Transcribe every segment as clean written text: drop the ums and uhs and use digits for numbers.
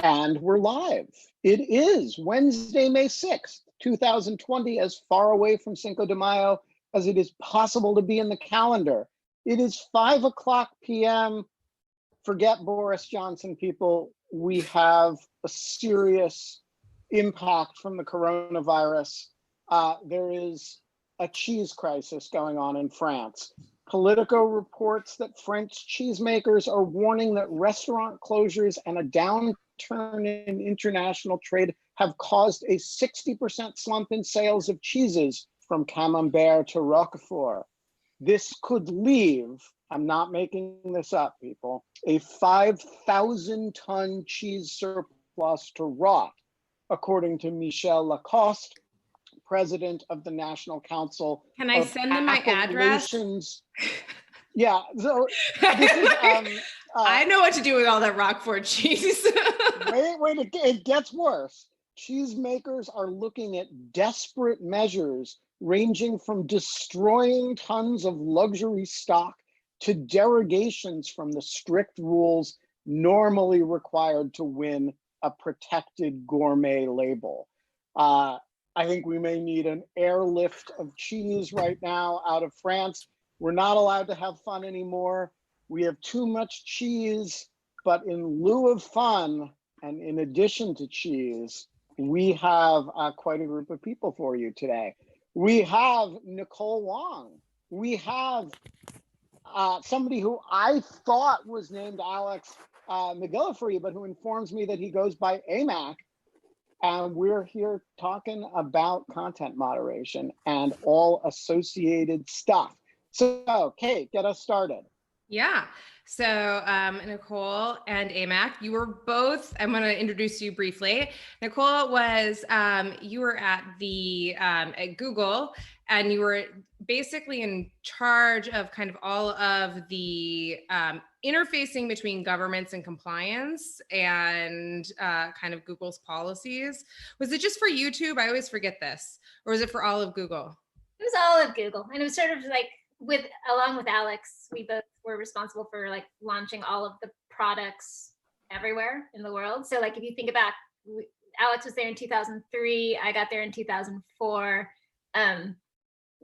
And we're live. It is Wednesday, May 6th, 2020, as far away from Cinco de Mayo as it is possible to be in the calendar. It is 5:00 p.m. Forget Boris Johnson, people. We have a serious impact from the coronavirus. There is a cheese crisis going on in France. Politico reports that French cheesemakers are warning that restaurant closures and a downturn in international trade have caused a 60% slump in sales of cheeses from Camembert to Roquefort. This could leave, I'm not making this up, people, a 5,000-ton cheese surplus to rot, according to Michel Lacoste, president of the National Council. Can I send them my address? Yeah, so this is, I know what to do with all that Roquefort cheese. wait, it gets worse. Cheesemakers are looking at desperate measures ranging from destroying tons of luxury stock to derogations from the strict rules normally required to win a protected gourmet label. I think we may need an airlift of cheese right now out of France. We're not allowed to have fun anymore. We have too much cheese, but in lieu of fun, and in addition to cheese, we have quite a group of people for you today. We have Nicole Wong. We have somebody who I thought was named Alex MacGillvray, but who informs me that he goes by AMAC. And we're here talking about content moderation and all associated stuff. So, Kate, get us started. Yeah. So Nicole and AMAC, you were both, I'm going to introduce you briefly. Nicole was, you were at Google, and you were basically in charge of kind of all of the interfacing between governments and compliance and kind of Google's policies. Was it just for YouTube? I always forget this. Or was it for all of Google? It was all of Google. And it was sort of like, along with Alex, we both were responsible for like launching all of the products everywhere in the world. So like if you think about, Alex was there in 2003, I got there in 2004.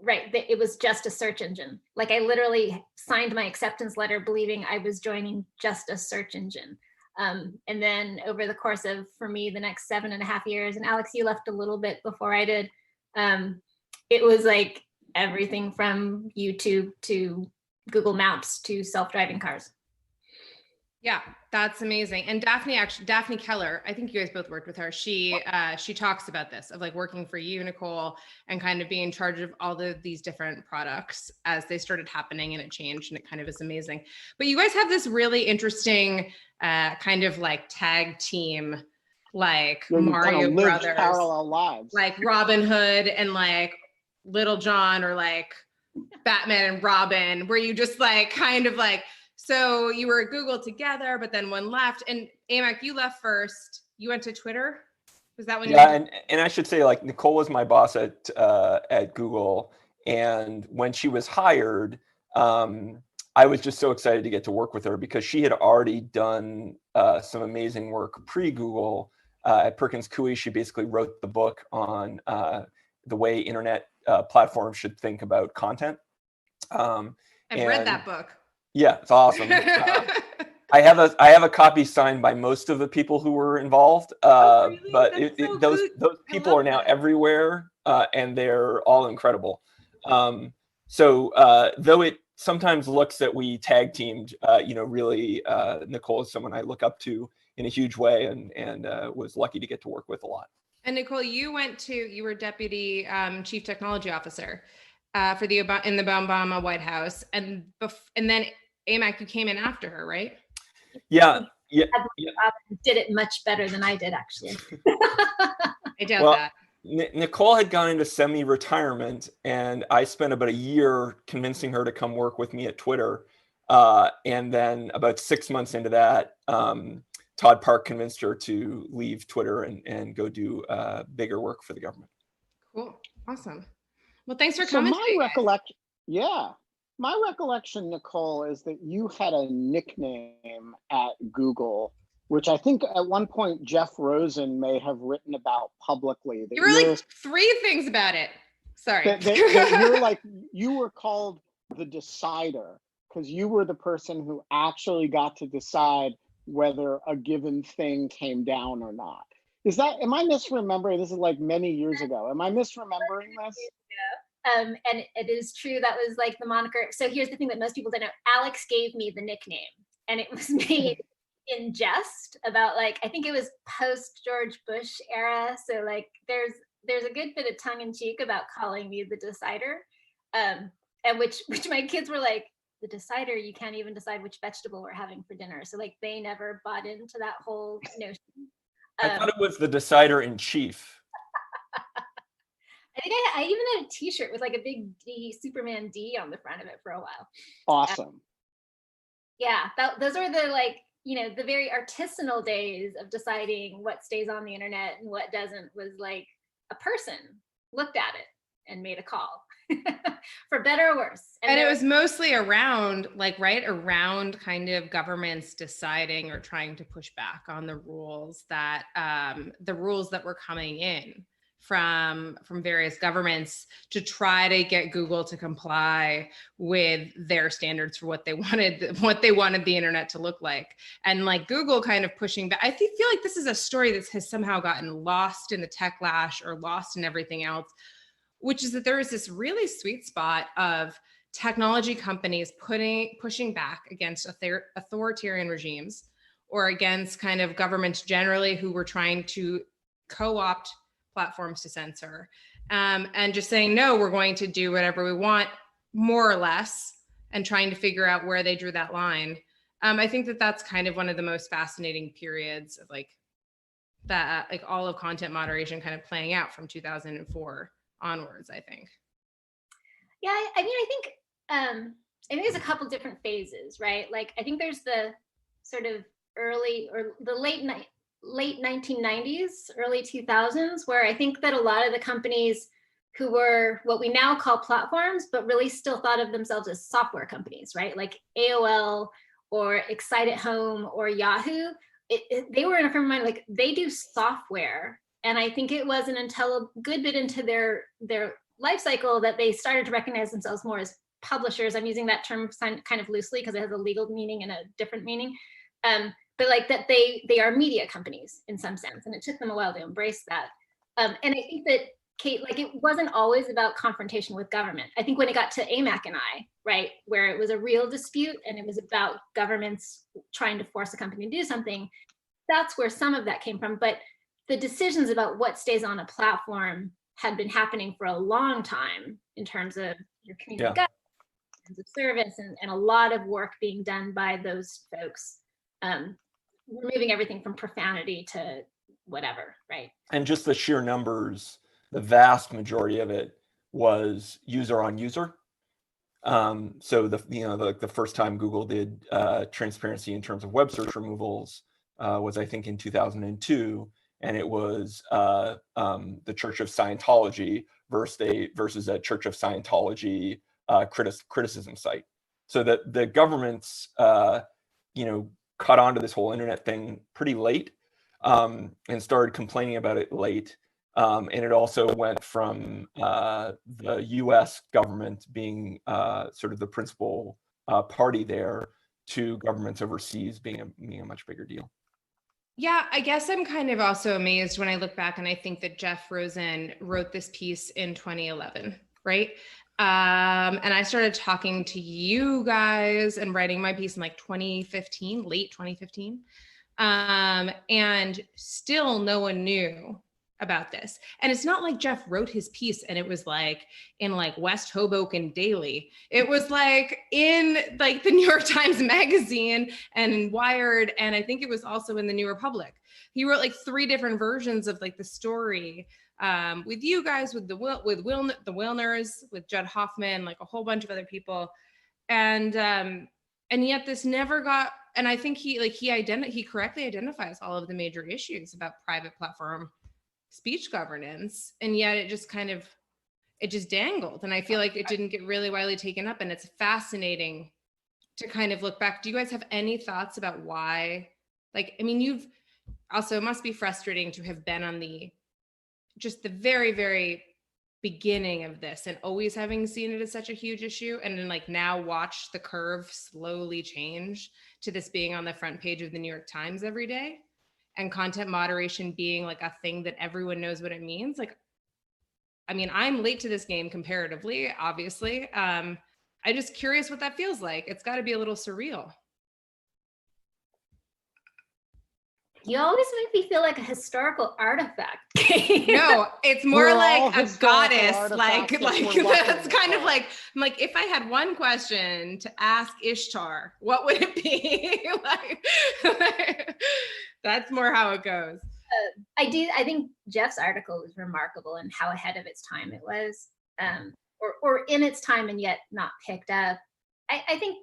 Right, it was just a search engine. Like I literally signed my acceptance letter believing I was joining just a search engine. And then over the course of, for me, the next 7.5 years, and Alex, you left a little bit before I did, it was like everything from YouTube to Google Maps to self-driving cars. Yeah, that's amazing. And Daphne Keller, I think you guys both worked with her. She talks about this, of like working for you, Nicole, and kind of being in charge of all these different products as they started happening, and it changed, and it kind of is amazing. But you guys have this really interesting kind of like tag team, like Mario Brothers, parallel lives, like Robin Hood and like Little John, or like Batman and Robin, where you just like kind of like, so you were at Google together, but then one left. And AMAC, you left first. You went to Twitter? Was that when and I should say, like, Nicole was my boss at Google. And when she was hired, I was just so excited to get to work with her because she had already done some amazing work pre-Google. At Perkins Coie, she basically wrote the book on the way internet platforms should think about content. I've read that book. Yeah, it's awesome. I have a copy signed by most of the people who were involved, really? but Those people are now everywhere, and they're all incredible. So though it sometimes looks that we tag teamed, really, Nicole is someone I look up to in a huge way, and was lucky to get to work with a lot. And Nicole, you were deputy chief technology officer in the Obama White House, and then AMAC, you came in after her, right? Yeah. Did it much better than I did, actually. I doubt that. Nicole had gone into semi-retirement, and I spent about a year convincing her to come work with me at Twitter. And then about 6 months into that, Todd Park convinced her to leave Twitter and go do bigger work for the government. Cool. Awesome. Well, thanks for coming. My recollection, Nicole, is that you had a nickname at Google which I think at one point Jeff Rosen may have written about publicly. That You were like 3 things about it. Sorry. that you were called the decider because you were the person who actually got to decide whether a given thing came down or not. Am I misremembering? This is like many years ago. Am I misremembering this? And it is true, that was like the moniker. So here's the thing that most people don't know. Alex gave me the nickname, and it was made in jest about, like, I think it was post George Bush era. So like there's a good bit of tongue in cheek about calling me the decider. And which my kids were like, the decider, you can't even decide which vegetable we're having for dinner. So like they never bought into that whole notion. I thought it was the decider in chief. I think I even had a t-shirt with like a big D, Superman D on the front of it for a while. Awesome. Yeah, those are the, like, you know, the very artisanal days of deciding what stays on the internet and what doesn't. Was like a person looked at it and made a call. For better or worse. And it was mostly around, like, right around kind of governments deciding or trying to push back on the rules that were coming in from various governments to try to get Google to comply with their standards for what they wanted the internet to look like. And like Google kind of pushing back. I feel like this is a story that has somehow gotten lost in the techlash or lost in everything else, which is that there is this really sweet spot of technology companies pushing back against authoritarian regimes or against kind of governments generally who were trying to co-opt platforms to censor, and just saying, no, we're going to do whatever we want, more or less, and trying to figure out where they drew that line. I think that that's kind of one of the most fascinating periods of like that, like all of content moderation kind of playing out from 2004 onwards, I think. Yeah, I mean, I think there's a couple different phases, right? Like, I think there's the sort of early or the late 1990s, early 2000s, where I think that a lot of the companies who were what we now call platforms, but really still thought of themselves as software companies, right? Like AOL or Excite at Home or Yahoo, they were in a frame of mind, like they do software. And I think it wasn't until a good bit into their life cycle that they started to recognize themselves more as publishers. I'm using that term kind of loosely because it has a legal meaning and a different meaning. But like that they are media companies in some sense. And it took them a while to embrace that. And I think that, Kate, like it wasn't always about confrontation with government. I think when it got to AMAC and I, right, where it was a real dispute and it was about governments trying to force a company to do something, that's where some of that came from. But the decisions about what stays on a platform had been happening for a long time in terms of your community guidelines, in terms of service, and a lot of work being done by those folks, removing everything from profanity to whatever, right? And just the sheer numbers, the vast majority of it was user on user. So the first time Google did transparency in terms of web search removals was, I think, in 2002, and it was the Church of Scientology versus a Church of Scientology criticism site. So that the governments, caught onto this whole internet thing pretty late, and started complaining about it late. And it also went from the US government being sort of the principal party there to governments overseas being a much bigger deal. Yeah, I guess I'm kind of also amazed when I look back and I think that Jeff Rosen wrote this piece in 2011, right? And I started talking to you guys and writing my piece in like 2015, late 2015. And still no one knew about this. And it's not like Jeff wrote his piece and it was like in like West Hoboken Daily. It was like in like the New York Times Magazine and in Wired. And I think it was also in the New Republic. He wrote like 3 different versions of like the story, with you guys, with the Wilners, with Judd Hoffman, like a whole bunch of other people. And yet this never got, and I think he correctly identifies all of the major issues about private platform speech governance, and yet it just dangled, and I feel like it didn't get really widely taken up. And it's fascinating to kind of look back. Do you guys have any thoughts about why Like, I mean, you've also, it must be frustrating to have been on just the very, very beginning of this and always having seen it as such a huge issue, and then like now watch the curve slowly change to this being on the front page of the New York Times every day, and content moderation being like a thing that everyone knows what it means. Like, I mean, I'm late to this game comparatively, obviously. I'm just curious what that feels like. It's got to be a little surreal. You always make me feel like a historical artifact. No, it's more We're like all a historical goddess. artifacts if Like we're lucky that's kind of enough. like, I'm like, if I had one question to ask Ishtar, what would it be? That's more how it goes. I think Jeff's article was remarkable in how ahead of its time it was, or in its time and yet not picked up. I think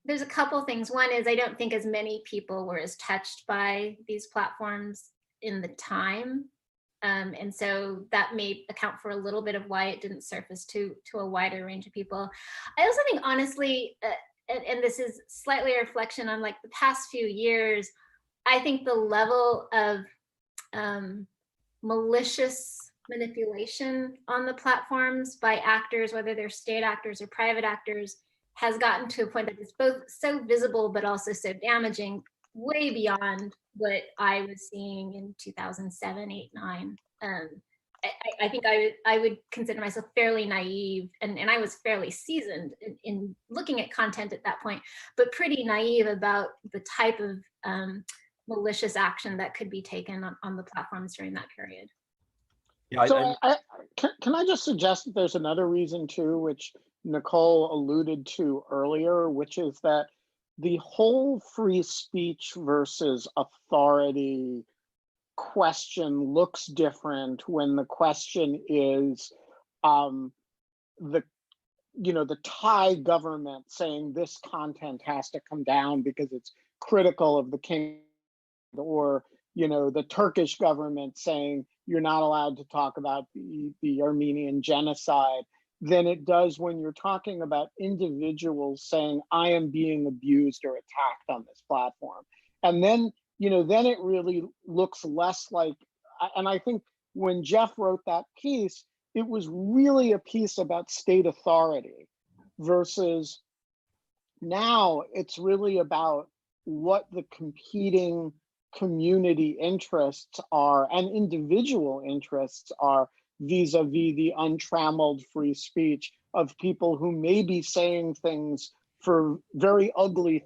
there's a couple things. One is I don't think as many people were as touched by these platforms in the time. And so that may account for a little bit of why it didn't surface to a wider range of people. I also think, honestly, and this is slightly a reflection on like the past few years, I think the level of malicious manipulation on the platforms by actors, whether they're state actors or private actors, has gotten to a point that it's both so visible but also so damaging, way beyond what I was seeing in 2007, 8, 9. I think I would consider myself fairly naive, and I was fairly seasoned in looking at content at that point, but pretty naive about the type of malicious action that could be taken on the platforms during that period. Yeah, So can I just suggest that there's another reason too, which Nicole alluded to earlier, which is that the whole free speech versus authority question looks different when the question is the Thai government saying this content has to come down because it's critical of the king, or the Turkish government saying you're not allowed to talk about the Armenian genocide, than it does when you're talking about individuals saying I am being abused or attacked on this platform. And then then it really looks less like, and I think when Jeff wrote that piece, it was really a piece about state authority, versus now it's really about what the competing community interests are and individual interests are vis-a-vis the untrammeled free speech of people who may be saying things for very ugly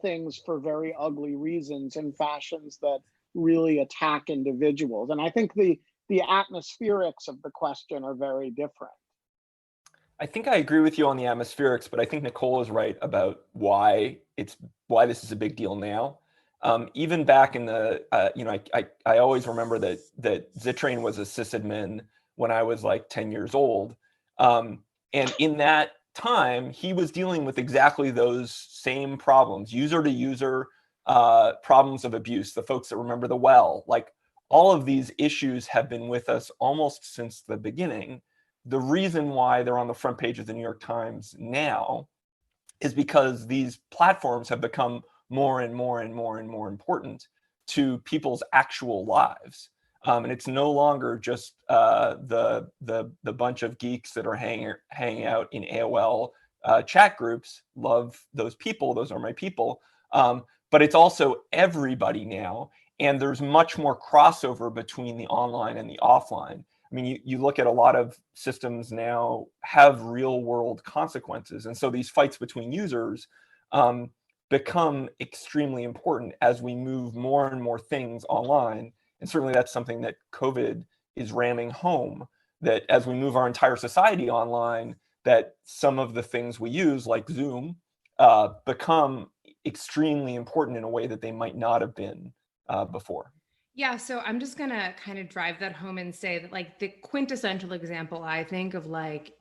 reasons in fashions that really attack individuals. And I think the atmospherics of the question are very different. I think I agree with you on the atmospherics, but I think Nicole is right about why this is a big deal now. Even back in the, I always remember that Zittrain was a sysadmin when I was like 10 years old. And in that time, he was dealing with exactly those same problems, user to user problems of abuse, the folks that remember the well, like all of these issues have been with us almost since the beginning. The reason why they're on the front page of the New York Times now is because these platforms have become more and more and more and more important to people's actual lives. And it's no longer just the bunch of geeks that are hanging out in AOL chat groups. Love those people; those are my people. But it's also everybody now, and there's much more crossover between the online and the offline. I mean, you look at a lot of systems now have real world consequences, and so these fights between users become extremely important as we move more and more things online. And certainly that's something that COVID is ramming home, that as we move our entire society online, that some of the things we use, like Zoom, become extremely important in a way that they might not have been before. Yeah, so I'm just gonna kind of drive that home and say that like the quintessential example I think of like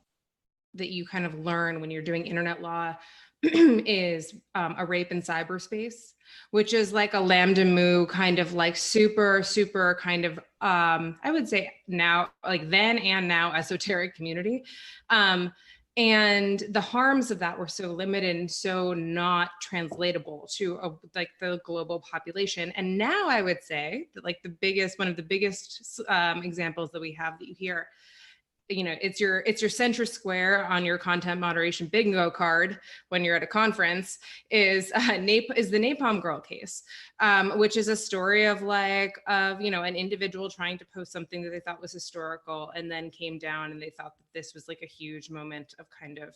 that you kind of learn when you're doing internet law is a rape in cyberspace, which is like a lambda mu kind of like super kind of I would say now, like then and now, esoteric community. And the harms of that were so limited and so not translatable to like the global population. And now I would say that like one of the biggest examples that we have that you hear, you know, it's your center square on your content moderation bingo card when you're at a conference is the Napalm Girl case, which is a story of you know, an individual trying to post something that they thought was historical and then came down and they thought that this was like a huge moment of kind of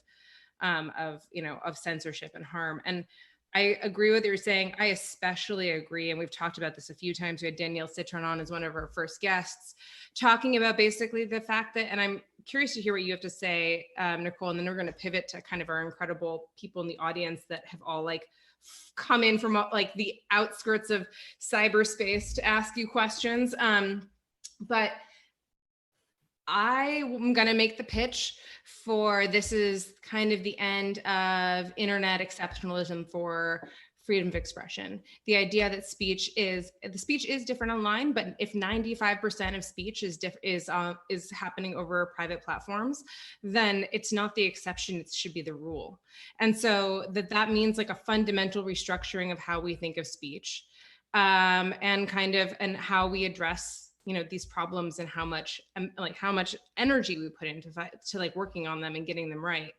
you know, of censorship and harm. And I agree with what you're saying. I especially agree. And we've talked about this a few times. We had Danielle Citron on as one of our first guests talking about basically the fact that, and I'm curious to hear what you have to say, Nicole, and then we're going to pivot to kind of our incredible people in the audience that have all like come in from like the outskirts of cyberspace to ask you questions. But I'm going to make the pitch for this is kind of the end of internet exceptionalism for freedom of expression. The idea that speech is different online, but if 95% of speech is happening over private platforms, then it's not the exception, it should be the rule. And so that means like a fundamental restructuring of how we think of speech, and how we address, you know, these problems and how much energy we put into like working on them and getting them right.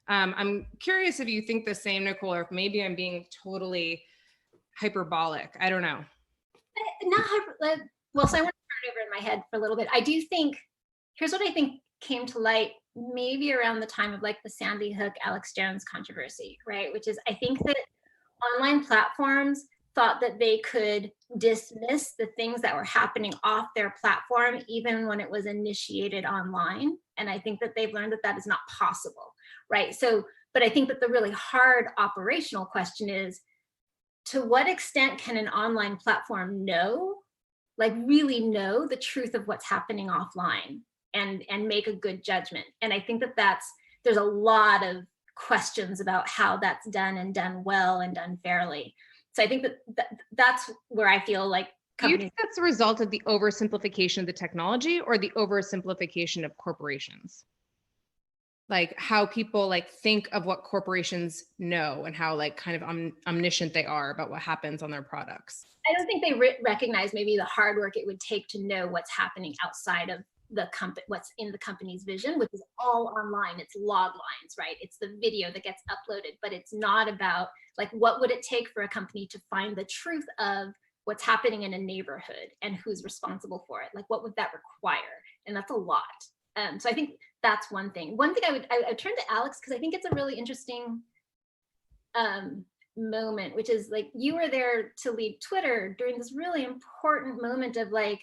I'm curious if you think the same, Nicole, or if maybe I'm being totally hyperbolic. I don't know. Well, so I want to turn it over in my head for a little bit. I do think, here's what I think came to light maybe around the time of like the Sandy Hook, Alex Jones controversy, right? Which is, I think that online platforms thought that they could dismiss the things that were happening off their platform, even when it was initiated online. And I think that they've learned that that is not possible, right? So, but I think that the really hard operational question is, to what extent can an online platform really know the truth of what's happening offline and make a good judgment? And I think that there's a lot of questions about how that's done and done well and done fairly. So I think that's where I feel like companies. Do you think that's a result of the oversimplification of the technology or the oversimplification of corporations? Like how people like think of what corporations know and how like kind of omniscient they are about what happens on their products? I don't think they recognize maybe the hard work it would take to know what's happening outside of the company, what's in the company's vision, which is all online. It's log lines, right? It's the video that gets uploaded, but it's not about like, what would it take for a company to find the truth of what's happening in a neighborhood and who's responsible for it? Like, what would that require? And that's a lot. So I think that's one thing. One thing I would turn to Alex, because I think it's a really interesting moment, which is like, you were there to lead Twitter during this really important moment of like,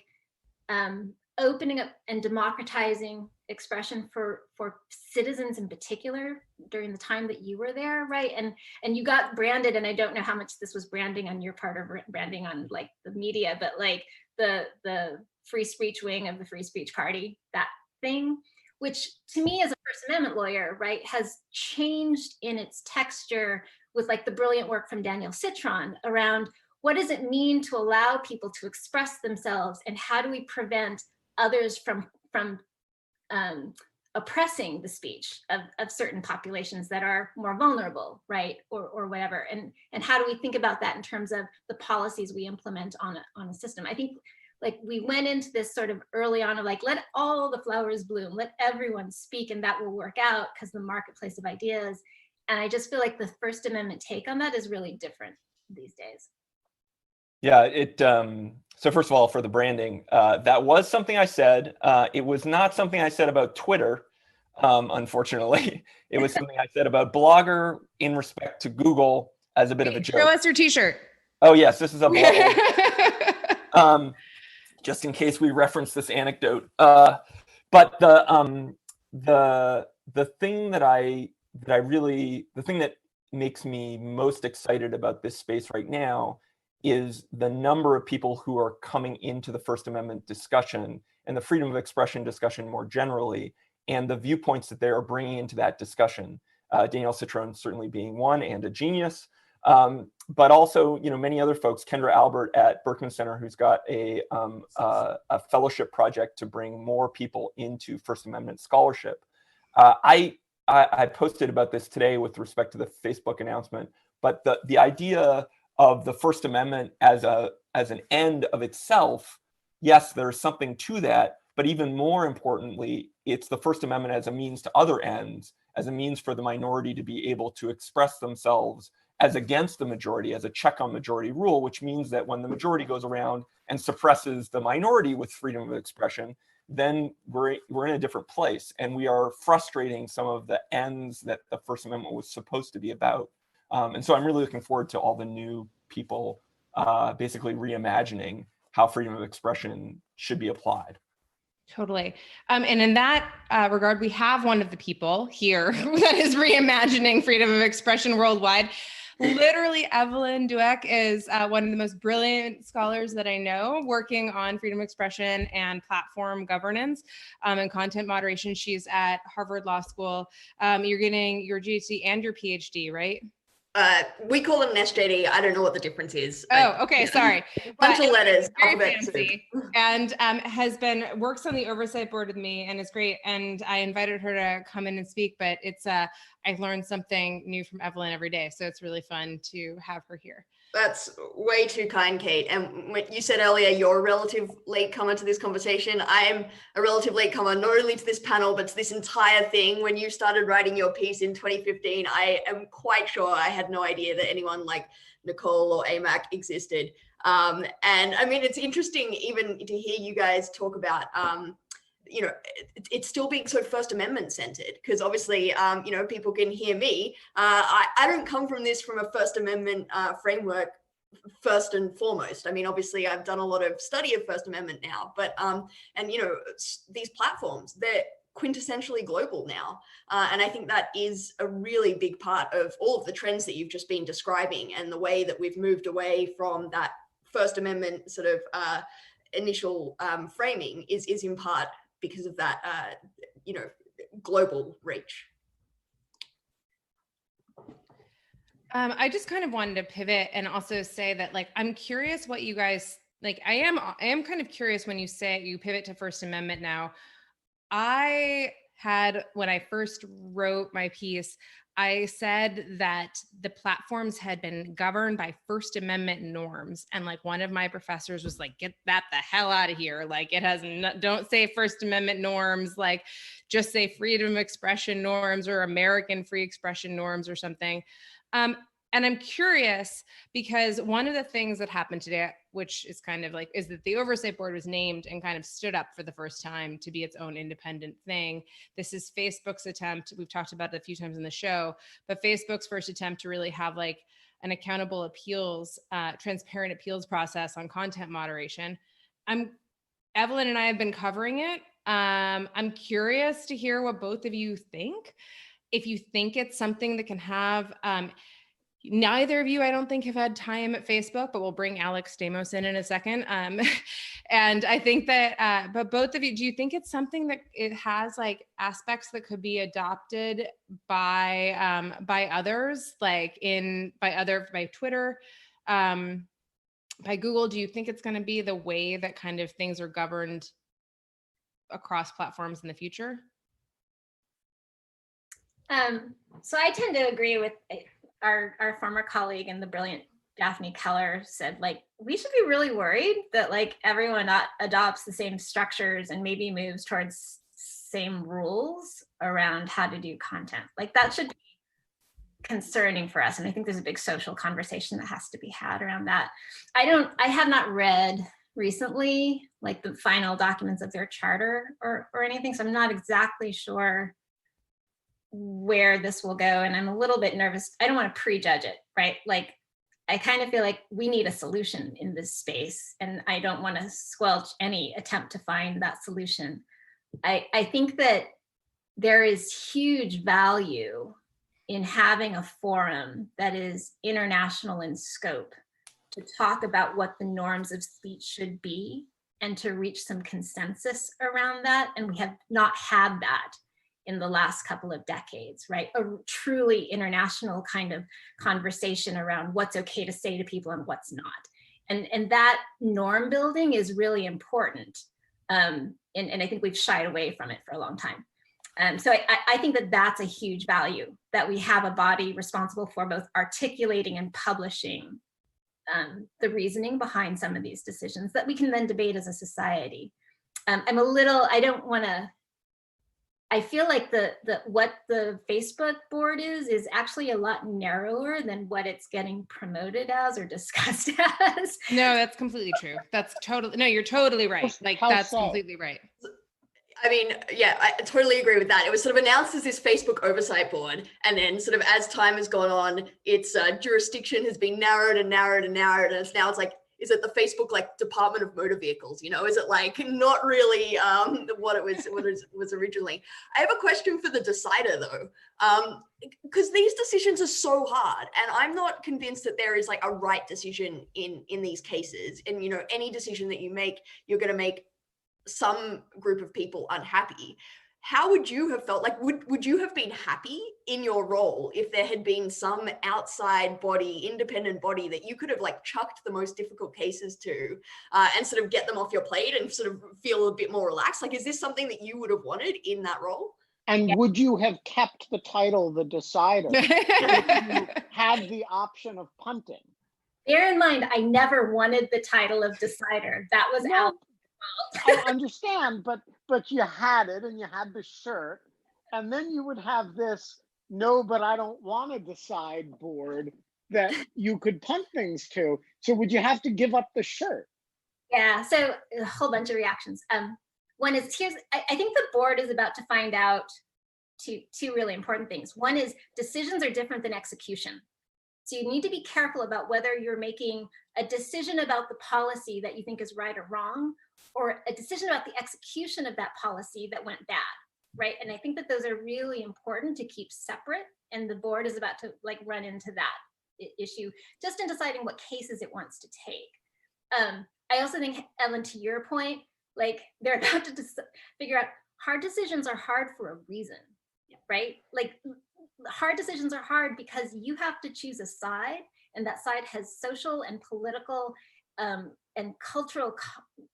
opening up and democratizing expression for citizens in particular during the time that you were there, right? And you got branded, and I don't know how much this was branding on your part or branding on like the media, but like the free speech wing of the Free Speech Party, that thing, which to me as a First Amendment lawyer, right, has changed in its texture with like the brilliant work from Danielle Citron around what does it mean to allow people to express themselves, and how do we prevent others from oppressing the speech of certain populations that are more vulnerable, right, or whatever, and how do we think about that in terms of the policies we implement on a system? I think like we went into this sort of early on of like, let all the flowers bloom, let everyone speak, and that will work out because the marketplace of ideas. And I just feel like the First Amendment take on that is really different these days. Yeah, so first of all, for the branding, that was something I said. It was not something I said about Twitter, unfortunately. It was something I said about Blogger in respect to Google as a bit of a joke. Show us your t-shirt. Oh yes, this is a Blogger. Just in case we reference this anecdote. But the thing that makes me most excited about this space right now is the number of people who are coming into the First Amendment discussion and the freedom of expression discussion more generally, and the viewpoints that they are bringing into that discussion. Danielle Citron certainly being one, and a genius, but also, you know, many other folks. Kendra Albert at Berkman Center, who's got a fellowship project to bring more people into First Amendment scholarship. I I posted about this today with respect to the Facebook announcement, but the idea of the First Amendment as an end of itself, yes, there's something to that, but even more importantly, it's the First Amendment as a means to other ends, as a means for the minority to be able to express themselves as against the majority, as a check on majority rule, which means that when the majority goes around and suppresses the minority with freedom of expression, then we're in a different place, and we are frustrating some of the ends that the First Amendment was supposed to be about. And so I'm really looking forward to all the new people basically reimagining how freedom of expression should be applied. Totally. And in that regard, we have one of the people here that is reimagining freedom of expression worldwide. Literally, Evelyn Dueck is one of the most brilliant scholars that I know, working on freedom of expression and platform governance and content moderation. She's at Harvard Law School. You're getting your GHD and your PhD, right? We call it an SJD. I don't know what the difference is. Oh, okay, sorry. Bunch of letters, Very alphabet fancy, soup. and works on the oversight board with me, and it's great. And I invited her to come in and speak, but it's I learned something new from Evelyn every day, so it's really fun to have her here. That's way too kind, Kate. And when you said earlier, you're a relative latecomer to this conversation. I am a relative latecomer, not only to this panel, but to this entire thing. When you started writing your piece in 2015, I am quite sure I had no idea that anyone like Nicole or AMAC existed. And I mean, it's interesting even to hear you guys talk about, you know, it's still being so First Amendment centered, because obviously, you know, people can hear me. I don't come from a First Amendment framework first and foremost. I mean, obviously, I've done a lot of study of First Amendment now, but and you know, these platforms, they're quintessentially global now, and I think that is a really big part of all of the trends that you've just been describing, and the way that we've moved away from that First Amendment sort of initial framing is in part because of that, you know, global reach. I just kind of wanted to pivot and also say that, like, I'm curious what you guys, like, I am kind of curious when you say you pivot to First Amendment now. When I first wrote my piece, I said that the platforms had been governed by First Amendment norms. And like one of my professors was like, get that the hell out of here. Like don't say First Amendment norms, like just say freedom of expression norms or American free expression norms or something. And I'm curious because one of the things that happened today, which is kind of like, is that the oversight board was named and kind of stood up for the first time to be its own independent thing. This is Facebook's attempt. We've talked about it a few times in the show, but Facebook's first attempt to really have like an accountable appeals, transparent appeals process on content moderation. Evelyn and I have been covering it. I'm curious to hear what both of you think. If you think it's something that can have, neither of you, I don't think, have had time at Facebook, but we'll bring Alex Stamos in a second. And I think that, but both of you, do you think it's something that it has like aspects that could be adopted by others, like by Twitter, by Google? Do you think it's going to be the way that kind of things are governed across platforms in the future? So I tend to agree with our former colleague and the brilliant Daphne Keller said, like, we should be really worried that like everyone adopts the same structures and maybe moves towards same rules around how to do content. Like that should be concerning for us. And I think there's a big social conversation that has to be had around that. I have not read recently like the final documents of their charter or anything. So I'm not exactly sure where this will go. And I'm a little bit nervous. I don't want to prejudge it, right? Like, I kind of feel like we need a solution in this space, and I don't want to squelch any attempt to find that solution. I think that there is huge value in having a forum that is international in scope to talk about what the norms of speech should be and to reach some consensus around that. And we have not had that in the last couple of decades, right? A truly international kind of conversation around what's okay to say to people and what's not. And that norm building is really important. And I think we've shied away from it for a long time. So I think that that's a huge value, that we have a body responsible for both articulating and publishing the reasoning behind some of these decisions that we can then debate as a society. I don't want to, I feel like what the Facebook board is actually a lot narrower than what it's getting promoted as or discussed as. No, that's completely true. That's totally, no, you're totally right. Like, How that's so? completely right. I mean, yeah, I totally agree with that. It was sort of announced as this Facebook oversight board, and then sort of as time has gone on, its jurisdiction has been narrowed and narrowed and narrowed, and now it's like, is it the Facebook like Department of Motor Vehicles? You know, is it like not really what it was originally? I have a question for the decider though, because these decisions are so hard, and I'm not convinced that there is like a right decision in these cases. And you know, any decision that you make, you're going to make some group of people unhappy. How would you have felt? Like, would you have been happy in your role if there had been some outside body, independent body that you could have like chucked the most difficult cases to and sort of get them off your plate and sort of feel a bit more relaxed? Like, is this something that you would have wanted in that role? And would you have kept the title The Decider if you had the option of punting? Bear in mind, I never wanted the title of decider. That was No, out. I understand, but you had it, and you had the shirt, and then you would have this no, but I don't want to decide board that you could punt things to. So would you have to give up the shirt? Yeah, so a whole bunch of reactions. One is, I think the board is about to find out two really important things. One is decisions are different than execution. So you need to be careful about whether you're making a decision about the policy that you think is right or wrong, or a decision about the execution of that policy that went bad, right? And I think that those are really important to keep separate, and the board is about to like run into that issue just in deciding what cases it wants to take. I also think, Ellen, to your point, like they're about to figure out hard decisions are hard for a reason, right? Like hard decisions are hard because you have to choose a side, and that side has social and political and cultural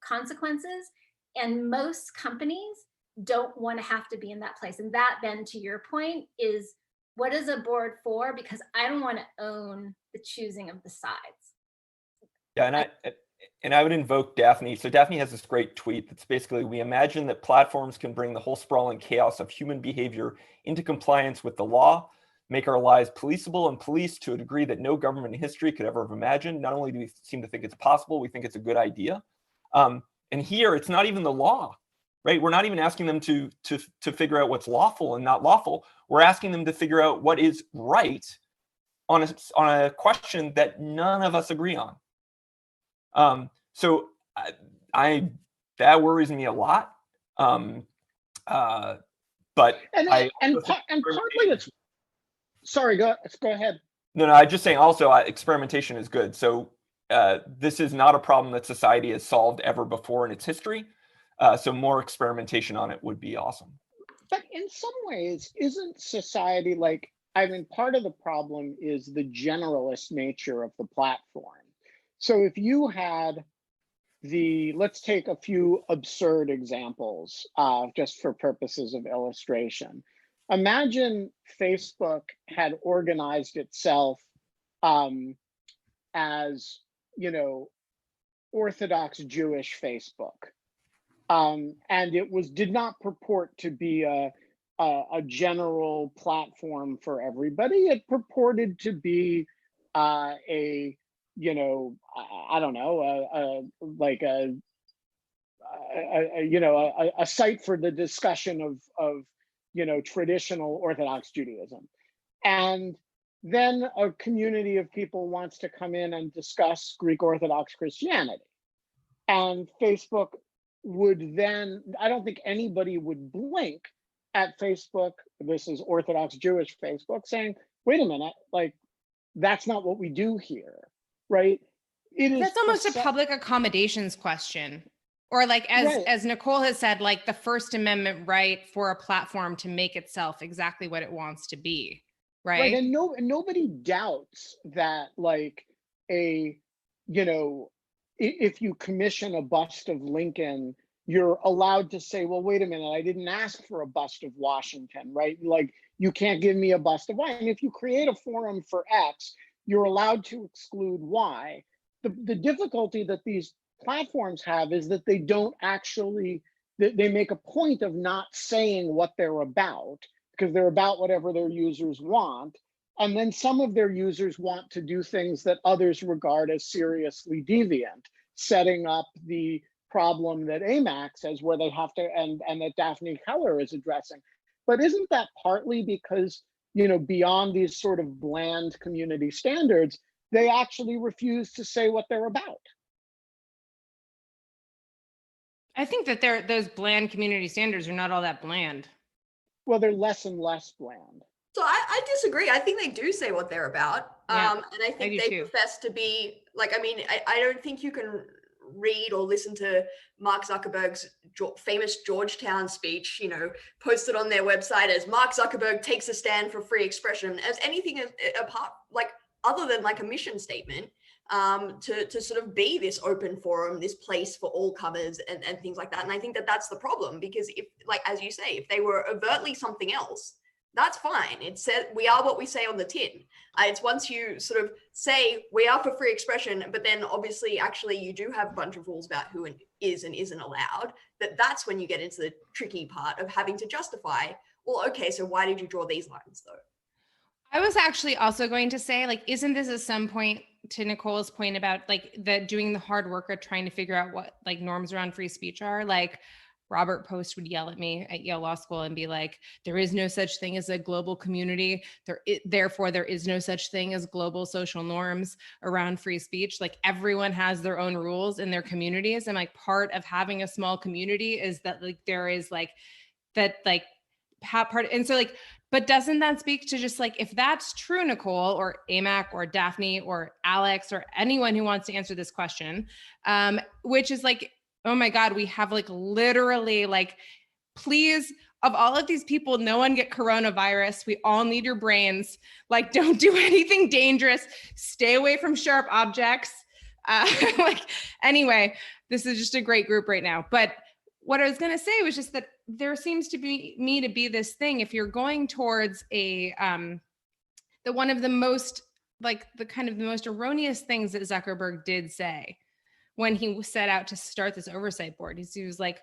consequences. And most companies don't want to have to be in that place. And that then, to your point, is what is a board for? Because I don't want to own the choosing of the sides. Yeah, and I would invoke Daphne. So Daphne has this great tweet that's basically, we imagine that platforms can bring the whole sprawling chaos of human behavior into compliance with the law, make our lives policeable and policed to a degree that no government in history could ever have imagined. Not only do we seem to think it's possible, we think it's a good idea. And here, it's not even the law, right? We're not even asking them to figure out what's lawful and not lawful. We're asking them to figure out what is right on a question that none of us agree on. So that worries me a lot. But partly it's, sorry, go ahead. No, I'm just saying also experimentation is good. So this is not a problem that society has solved ever before in its history. So more experimentation on it would be awesome. But in some ways, isn't society like, I mean, part of the problem is the generalist nature of the platform. So if you had let's take a few absurd examples just for purposes of illustration. Imagine Facebook had organized itself as, you know, Orthodox Jewish Facebook. And it did not purport to be a general platform for everybody. It purported to be a site for the discussion of traditional Orthodox Judaism. And then a community of people wants to come in and discuss Greek Orthodox Christianity. And Facebook would then, I don't think anybody would blink at Facebook, this is Orthodox Jewish Facebook, saying, wait a minute, like, that's not what we do here, right? That's almost a public accommodations question. Or like, as Nicole has said, like the First Amendment right for a platform to make itself exactly what it wants to be, right? And nobody doubts that, like, if you commission a bust of Lincoln, you're allowed to say, well, wait a minute, I didn't ask for a bust of Washington, right? Like, you can't give me a bust of Y. And if you create a forum for X, you're allowed to exclude Y. The difficulty that these platforms have is that they don't actually, they make a point of not saying what they're about, because they're about whatever their users want. And then some of their users want to do things that others regard as seriously deviant, setting up the problem that AMAC says, where they have to, and that Daphne Keller is addressing. But isn't that partly because, beyond these sort of bland community standards, they actually refuse to say what they're about? I think that those bland community standards are not all that bland. Well, they're less and less bland. So I disagree. I think they do say what they're about. Yeah, and I think I do they too. profess to be like, I don't think you can read or listen to Mark Zuckerberg's famous Georgetown speech, posted on their website as Mark Zuckerberg takes a stand for free expression, as anything apart, like, other than like a mission statement, to sort of be this open forum, this place for all comers and things like that. And I think that that's the problem, because if, like, as you say, if they were overtly something else, that's fine. It said we are what we say on the tin. It's once you sort of say we are for free expression, but then obviously actually you do have a bunch of rules about who is and isn't allowed, that's when you get into the tricky part of having to justify, well, okay, so why did you draw these lines though? I was actually also going to say, like, isn't this at some point, to Nicole's point about like doing the hard work of trying to figure out what like norms around free speech are? Like, Robert Post would yell at me at Yale Law School and be like, there is no such thing as a global community. Therefore, there is no such thing as global social norms around free speech. Like, everyone has their own rules in their communities. And like, part of having a small community is that like, there is like that, like, part. And so like, but doesn't that speak to just like, if that's true, Nicole or AMAC or Daphne or Alex or anyone who wants to answer this question, which is like, oh my God, we have like literally like, please, of all of these people, no one get coronavirus. We all need your brains. Like, don't do anything dangerous. Stay away from sharp objects. Like, anyway, this is just a great group right now. But what I was going to say was just that there seems to be this thing, if you're going towards the one of the most, like, the kind of the most erroneous things that Zuckerberg did say when he set out to start this oversight board, he was like,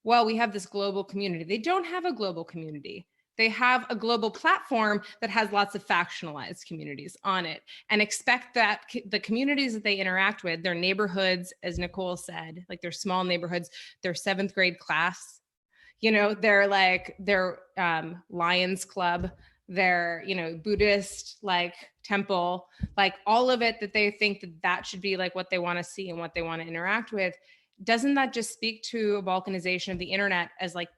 well, we have this global community. They don't have a global community. They have a global platform that has lots of factionalized communities on it, and expect that the communities that they interact with, their neighborhoods, as Nicole said, like their small neighborhoods, their 7th grade class, they're like their Lions Club, their, Buddhist like temple, like all of it, that they think that should be like what they want to see and what they want to interact with. Doesn't that just speak to a balkanization of the internet as like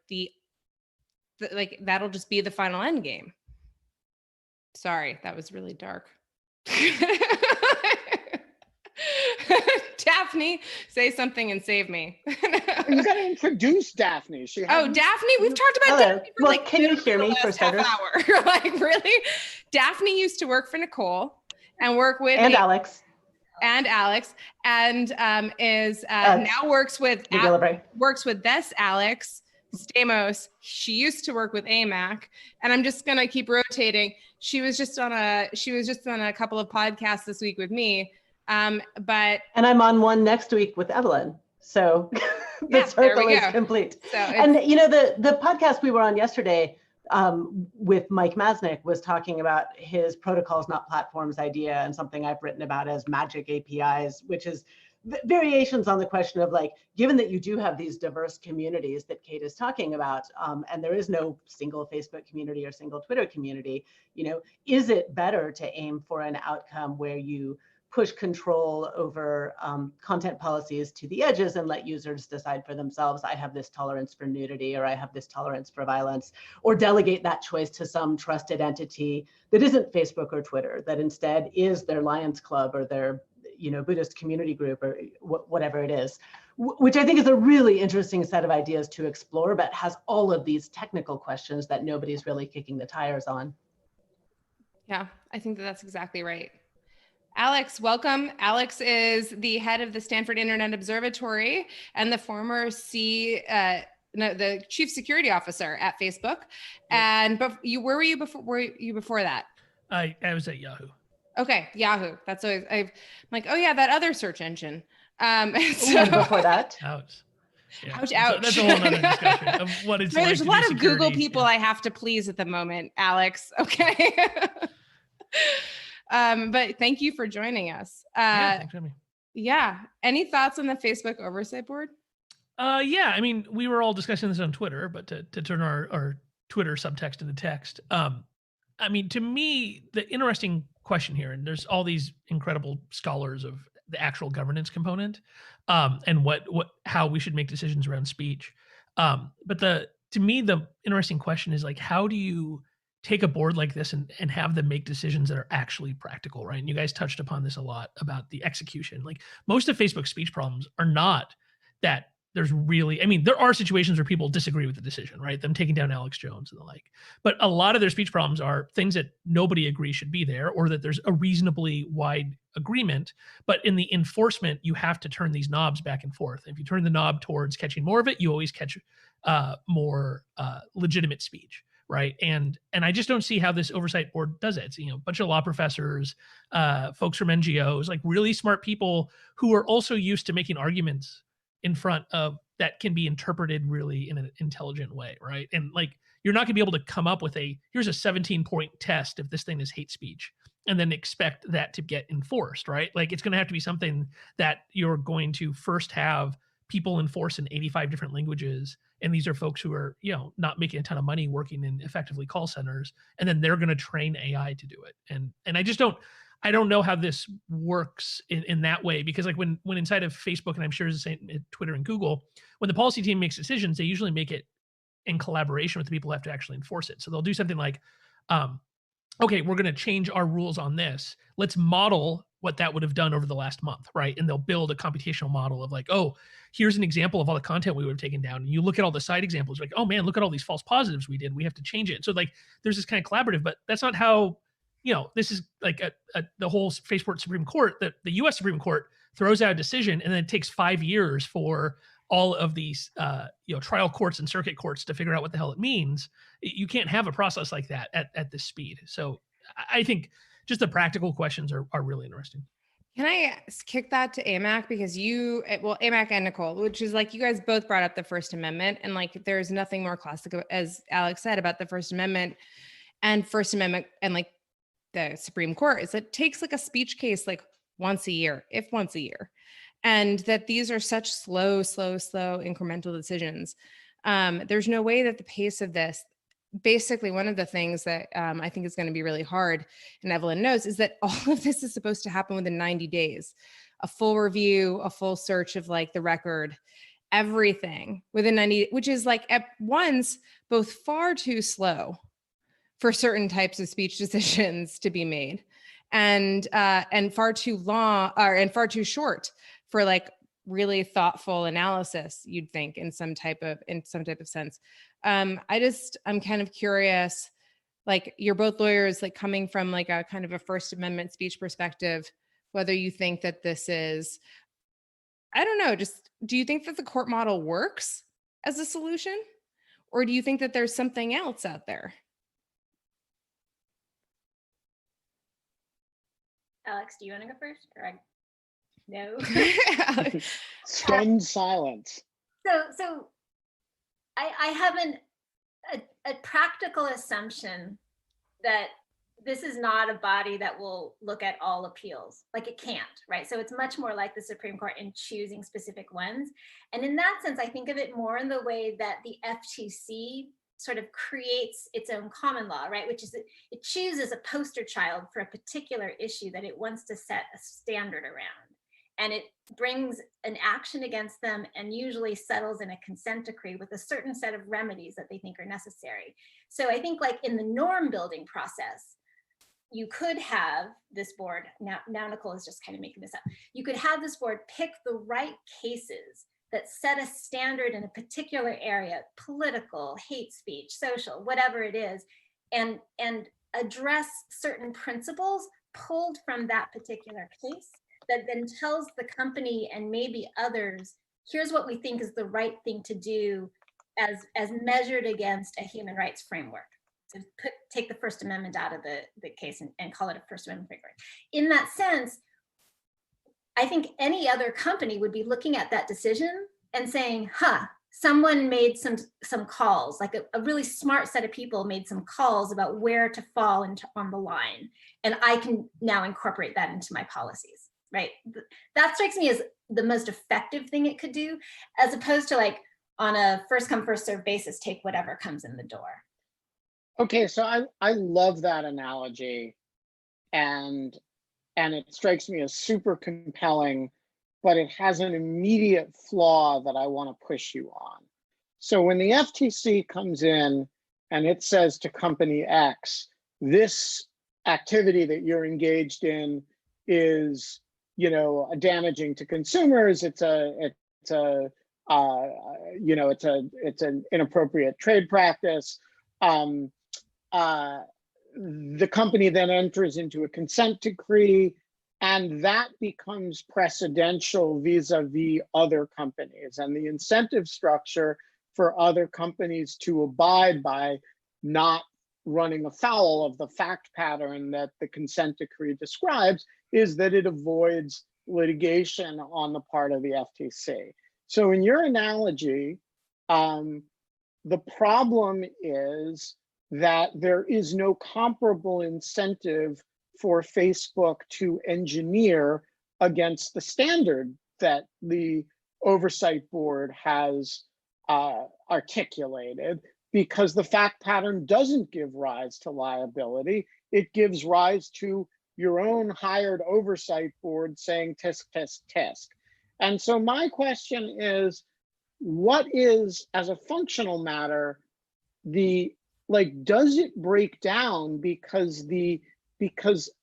like that'll just be the final end game? Sorry, that was really dark. Daphne, say something and save me. You got to introduce Daphne. Daphne, we've talked about Daphne for like, can you hear me for starters? Half hour. Like, really? Daphne used to work for Nicole and work with Alex, and is now works with MacGillvray. Works with this Alex Stamos. She used to work with AMAC, and I'm just gonna keep rotating. She was just on a couple of podcasts this week with me. And I'm on one next week with Evelyn. So the circle is complete. So and the podcast we were on yesterday with Mike Masnick was talking about his protocols, not platforms idea, and something I've written about as magic APIs, which is variations on the question of like, given that you do have these diverse communities that Kate is talking about, and there is no single Facebook community or single Twitter community, is it better to aim for an outcome where you push control over content policies to the edges and let users decide for themselves, I have this tolerance for nudity, or I have this tolerance for violence, or delegate that choice to some trusted entity that isn't Facebook or Twitter, that instead is their Lions Club or their Buddhist community group or whatever it is, which I think is a really interesting set of ideas to explore, but has all of these technical questions that nobody's really kicking the tires on. Yeah, I think that's exactly right. Alex, welcome. Alex is the head of the Stanford Internet Observatory and the former the chief security officer at Facebook. And but where were you before? Were you before that? I was at Yahoo. Okay, Yahoo. That's always I'm like, oh yeah, that other search engine. And before that, Ouch. Yeah. Ouch, So ouch. that's a whole other discussion of what it's like. There's a to lot do of Google security. people I have to please at the moment, Alex. Okay. But thank you for joining us. Yeah, thanks for having me. Yeah. Any thoughts on the Facebook oversight board? Yeah, I mean, we were all discussing this on Twitter, but to turn our Twitter subtext into text, I mean, to me, the interesting question here, and there's all these incredible scholars of the actual governance component, and how we should make decisions around speech. But to me, the interesting question is like, how do you take a board like this and have them make decisions that are actually practical, right? And you guys touched upon this a lot about the execution. Like most of Facebook's speech problems are not that there's really, I mean, there are situations where people disagree with the decision, right? Them taking down Alex Jones and the like. But a lot of their speech problems are things that nobody agrees should be there, or that there's a reasonably wide agreement. But in the enforcement, you have to turn these knobs back and forth. If you turn the knob towards catching more of it, you always catch more legitimate speech, right? And I just don't see how this oversight board does it. It's, a bunch of law professors, folks from NGOs, like really smart people who are also used to making arguments in front of that can be interpreted really in an intelligent way, right? And like, you're not gonna be able to come up with here's a 17-point test if this thing is hate speech, and then expect that to get enforced, right? Like, it's gonna have to be something that you're going to first have people enforce in 85 different languages. And these are folks who are, not making a ton of money working in effectively call centers. And then they're going to train AI to do it. And I don't know how this works in that way, because like when inside of Facebook, and I'm sure it's the same at Twitter and Google, when the policy team makes decisions, they usually make it in collaboration with the people who have to actually enforce it. So they'll do something like, okay, we're going to change our rules on this. Let's model what that would have done over the last month, right? And they'll build a computational model of like, oh, here's an example of all the content we would have taken down. And you look at all the side examples, like, oh man, look at all these false positives we did. We have to change it. So like, there's this kind of collaborative, but that's not how, this is like the whole Facebook Supreme Court, that the US Supreme Court throws out a decision, and then it takes 5 years for all of these, trial courts and circuit courts to figure out what the hell it means. You can't have a process like that at this speed. So I think just the practical questions are really interesting. Can I kick that to AMAC? Because AMAC and Nicole, which is like, you guys both brought up the First Amendment, and like, there's nothing more classic, as Alex said, about the First Amendment and like the Supreme Court, is it takes like a speech case like once a year, if once a year. And that these are such slow incremental decisions. There's no way that the pace of this, basically one of the things that I think is going to be really hard, and Evelyn knows, is that all of this is supposed to happen within 90 days. A full review, a full search of like the record, everything within 90, which is like at once both far too slow for certain types of speech decisions to be made, and far too long, and far too short for like really thoughtful analysis, you'd think, in some type of sense. I'm kind of curious, like, you're both lawyers, like coming from like a kind of a First Amendment speech perspective, whether you think that this is, I don't know, just, do you think that the court model works as a solution? Or do you think that there's something else out there? Alex, do you want to go first? No. Stunned silence. So I have a practical assumption that this is not a body that will look at all appeals. Like, it can't, right? So it's much more like the Supreme Court in choosing specific ones. And in that sense, I think of it more in the way that the FTC sort of creates its own common law, right? Which is it chooses a poster child for a particular issue that it wants to set a standard around. And it brings an action against them and usually settles in a consent decree with a certain set of remedies that they think are necessary. So I think like in the norm building process, you could have this board, now Nicole is just kind of making this up. You could have this board pick the right cases that set a standard in a particular area, political, hate speech, social, whatever it is, and address certain principles pulled from that particular case that then tells the company and maybe others, here's what we think is the right thing to do as measured against a human rights framework. To take the First Amendment out of the case and call it a First Amendment framework. In that sense, I think any other company would be looking at that decision and saying, someone made some calls, like a really smart set of people made some calls about where to fall on the line. And I can now incorporate that into my policies, right? That strikes me as the most effective thing it could do, as opposed to like on a first come, first serve basis, take whatever comes in the door. Okay, so I love that analogy, and it strikes me as super compelling, but it has an immediate flaw that I want to push you on. So when the FTC comes in and it says to company X, this activity that you're engaged in is, damaging to consumers. It's an inappropriate trade practice. The company then enters into a consent decree, and that becomes precedential vis-a-vis other companies. And the incentive structure for other companies to abide by not running afoul of the fact pattern that the consent decree describes is that it avoids litigation on the part of the FTC. So in your analogy, the problem is that there is no comparable incentive for Facebook to engineer against the standard that the oversight board has articulated, because the fact pattern doesn't give rise to liability. It gives rise to your own hired oversight board saying tisk, tisk, tisk. And so my question is, what is, as a functional matter, does it break down because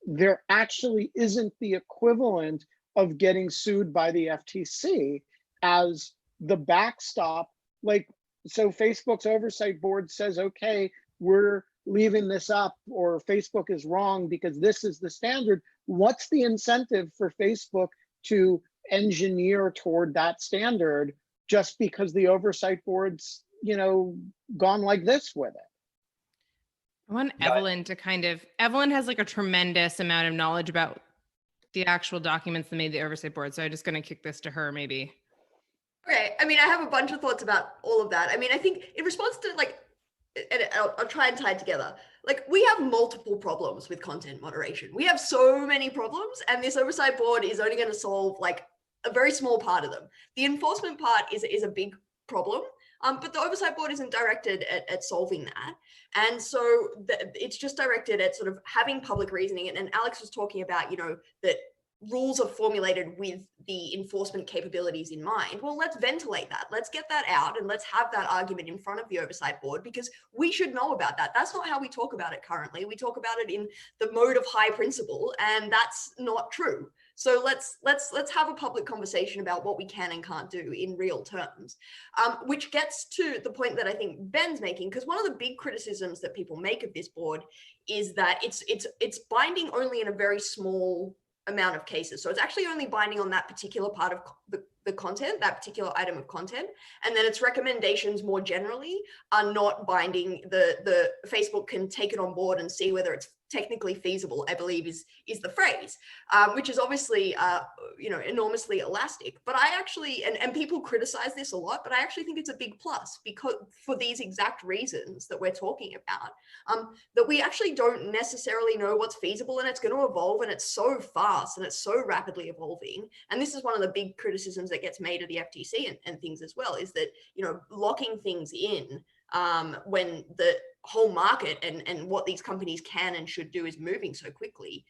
there actually isn't the equivalent of getting sued by the FTC as the backstop? So Facebook's oversight board says, okay, we're leaving this up, or Facebook is wrong because this is the standard. What's the incentive for Facebook to engineer toward that standard just because the oversight board's, gone like this with it? I want Evelyn to Evelyn has like a tremendous amount of knowledge about the actual documents that made the oversight board. So I'm just going to kick this to her maybe. Okay. I mean, I have a bunch of thoughts about all of that. I mean, I think in response to and I'll try and tie it together. We have multiple problems with content moderation. We have so many problems, and this oversight board is only going to solve a very small part of them. The enforcement part is a big problem. But the oversight board isn't directed at solving that. And so it's just directed at sort of having public reasoning. And Alex was talking about, that rules are formulated with the enforcement capabilities in mind. Well, let's ventilate that. Let's get that out and let's have that argument in front of the oversight board, because we should know about that. That's not how we talk about it currently. We talk about it in the mode of high principle, and that's not true. So let's have a public conversation about what we can and can't do in real terms, which gets to the point that I think Ben's making, because one of the big criticisms that people make of this board is that it's binding only in a very small amount of cases. So it's actually only binding on that particular part of the content, that particular item of content, and then its recommendations more generally are not binding. The Facebook can take it on board and see whether it's technically feasible, I believe is the phrase, which is obviously enormously elastic. But I actually, and people criticize this a lot, but I actually think it's a big plus, because for these exact reasons that we're talking about, that we actually don't necessarily know what's feasible, and it's going to evolve, and it's so fast and it's so rapidly evolving. And this is one of the big criticisms that gets made of the FTC and things as well, is that, locking things in when the whole market and what these companies can and should do is moving so quickly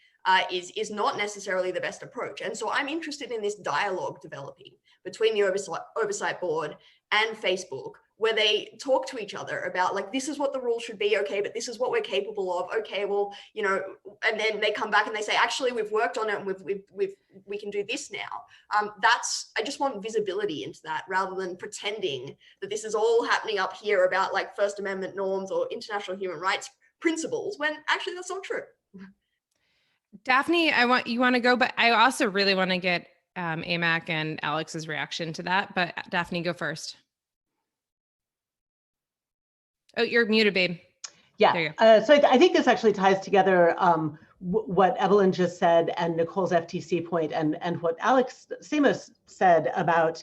is not necessarily the best approach. And so I'm interested in this dialogue developing between the oversight board and Facebook, where they talk to each other about this is what the rule should be, okay, but this is what we're capable of, okay, well, and then they come back and they say, actually, we've worked on it and we can do this now. I just want visibility into that, rather than pretending that this is all happening up here about First Amendment norms or international human rights principles, when actually that's not true. Daphne, you want to go, but I also really want to get AMAC and Alex's reaction to that. But Daphne, go first. Oh, you're muted, babe. Yeah. So I think this actually ties together what Evelyn just said and Nicole's FTC point and what Alex Stamos said about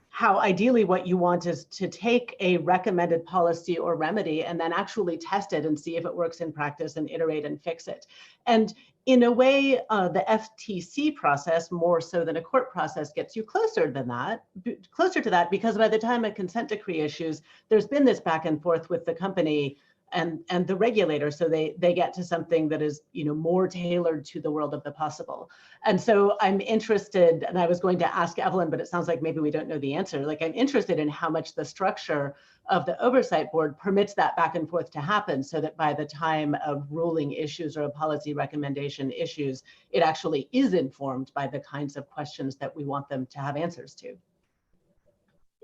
how ideally what you want is to take a recommended policy or remedy and then actually test it and see if it works in practice and iterate and fix it. And in a way, the FTC process, more so than a court process, gets you closer to that, because by the time a consent decree issues, there's been this back and forth with the company and the regulator, so they get to something that is, you know, more tailored to the world of the possible. And so I'm interested, and I was going to ask Evelyn, but it sounds like maybe we don't know the answer. Like, I'm interested in how much the structure of the oversight board permits that back and forth to happen, so that by the time of ruling issues or a policy recommendation issues, it actually is informed by the kinds of questions that we want them to have answers to.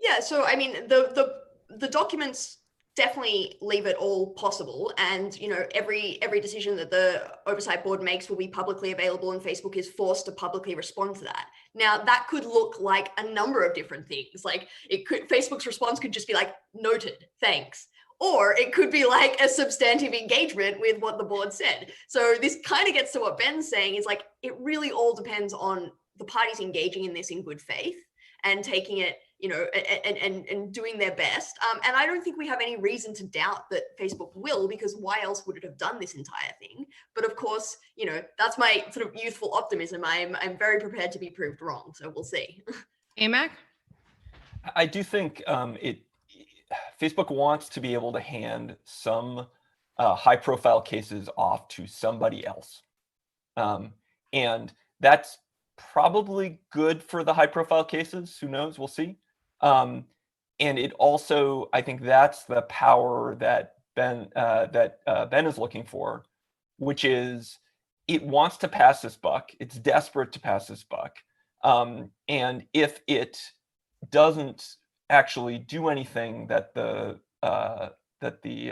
Yeah, so I mean, the documents definitely leave it all possible, and you know, every decision that the oversight board makes will be publicly available, and Facebook is forced to publicly respond to that. Now, that could look like a number of different things. Like, Facebook's response could just be like, noted, thanks. Or it could be like a substantive engagement with what the board said. So this kind of gets to what Ben's saying, is like, it really all depends on the parties engaging in this in good faith and taking it, you know, and doing their best. And I don't think we have any reason to doubt that Facebook will, because why else would it have done this entire thing? But of course, you know, that's my sort of youthful optimism. I'm very prepared to be proved wrong. So we'll see. AMAC? I do think Facebook wants to be able to hand some high-profile cases off to somebody else, and that's probably good for the high-profile cases. Who knows? We'll see. And it also, I think that's the power that Ben is looking for, which is it wants to pass this buck. It's desperate to pass this buck, and if it doesn't actually do anything that the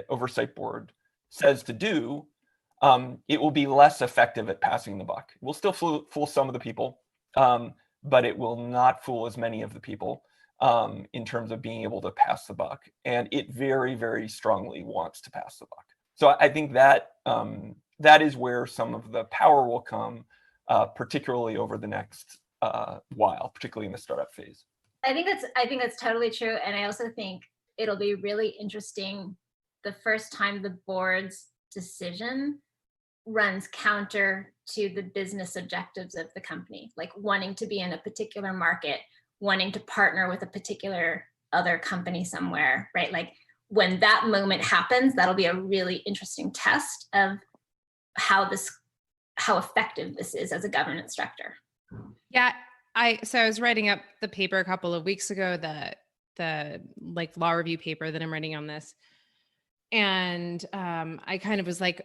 oversight board says to do, it will be less effective at passing the buck. It will still fool some of the people, but it will not fool as many of the people in terms of being able to pass the buck. And it very, very strongly wants to pass the buck. So I think that that is where some of the power will come, particularly over the next while, particularly in the startup phase. I think that's totally true. And I also think it'll be really interesting the first time the board's decision runs counter to the business objectives of the company, like wanting to be in a particular market, wanting to partner with a particular other company somewhere, right? Like, when that moment happens, that'll be a really interesting test of how effective this is as a governance structure. Yeah. I was writing up the paper a couple of weeks ago, the like law review paper that I'm writing on this. And I kind of was like,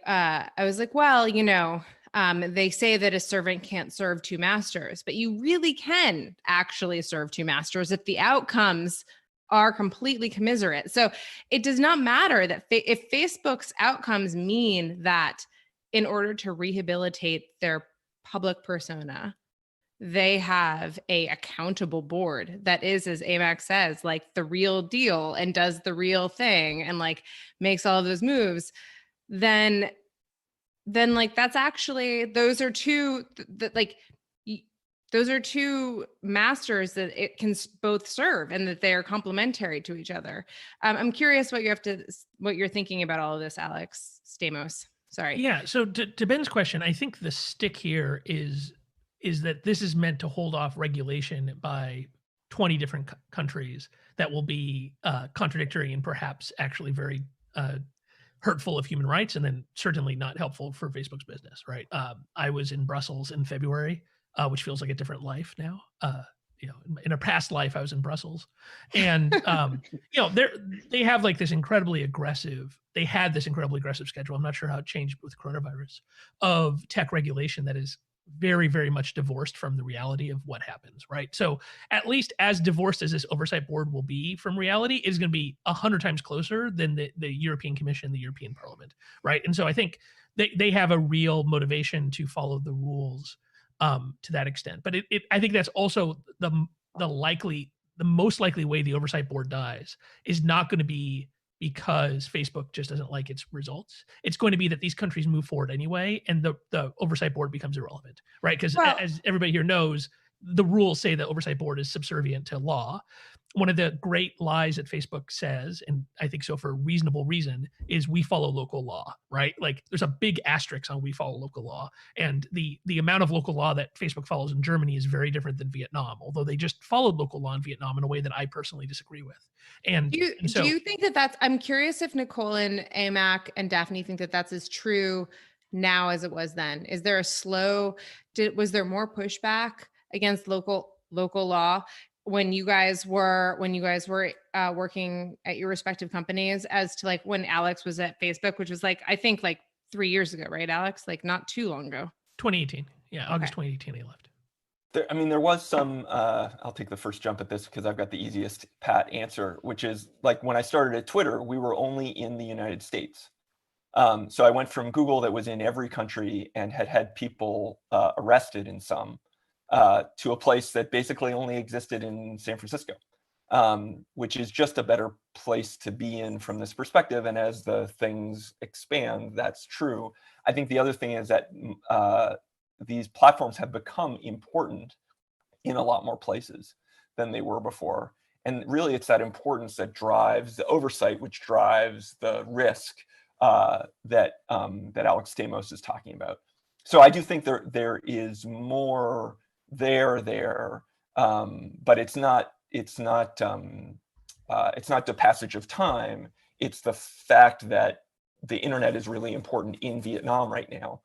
well, you know, they say that a servant can't serve two masters, but you really can actually serve two masters if the outcomes are completely commiserate. So it does not matter that if Facebook's outcomes mean that in order to rehabilitate their public persona, they have a accountable board that is, as AMAC says, like the real deal and does the real thing and like makes all of those moves, then like that's actually, those are two masters that it can both serve and that they are complementary to each other. I'm curious what you're thinking about all of this, Alex Stamos. Sorry. Yeah. So to Ben's question, I think the stick here is that this is meant to hold off regulation by 20 different countries that will be contradictory and perhaps actually very hurtful of human rights, and then certainly not helpful for Facebook's business, right? I was in Brussels in February, which feels like a different life now. You know, in a past life, I was in Brussels, and you know, they have like this incredibly aggressive. They had this incredibly aggressive schedule. I'm not sure how it changed with coronavirus of tech regulation that is very, very much divorced from the reality of what happens, right? So at least as divorced as this oversight board will be from reality, it is going to be 100 times closer than the European Commission, the European Parliament, right? And so I think they have a real motivation to follow the rules to that extent. But I think that's also the most likely way the oversight board dies is not going to be because Facebook just doesn't like its results. It's going to be that these countries move forward anyway, and the oversight board becomes irrelevant, right? Because as everybody here knows, the rules say the oversight board is subservient to law. One of the great lies that Facebook says, and I think so for a reasonable reason, is we follow local law, right? Like there's a big asterisk on we follow local law. And the amount of local law that Facebook follows in Germany is very different than Vietnam, although they just followed local law in Vietnam in a way that I personally disagree with. And do you think that that's, I'm curious if Nicole and AMAC and Daphne think that that's as true now as it was then? Is there was there more pushback against local law when you guys were working at your respective companies as to like when Alex was at Facebook, which was like, I think like 3 years ago, right, Alex? Like not too long ago. 2018. Yeah, August 2018, I left. There was some, I'll take the first jump at this because I've got the easiest pat answer, which is like when I started at Twitter, we were only in the United States. So I went from Google that was in every country and had people arrested in some, to a place that basically only existed in San Francisco, which is just a better place to be in from this perspective. And as the things expand, that's true. I think the other thing is that these platforms have become important in a lot more places than they were before. And really, it's that importance that drives the oversight, which drives the risk that Alex Stamos is talking about. So I do think there is more there, but it's not the passage of time. It's the fact that the internet is really important in Vietnam right now.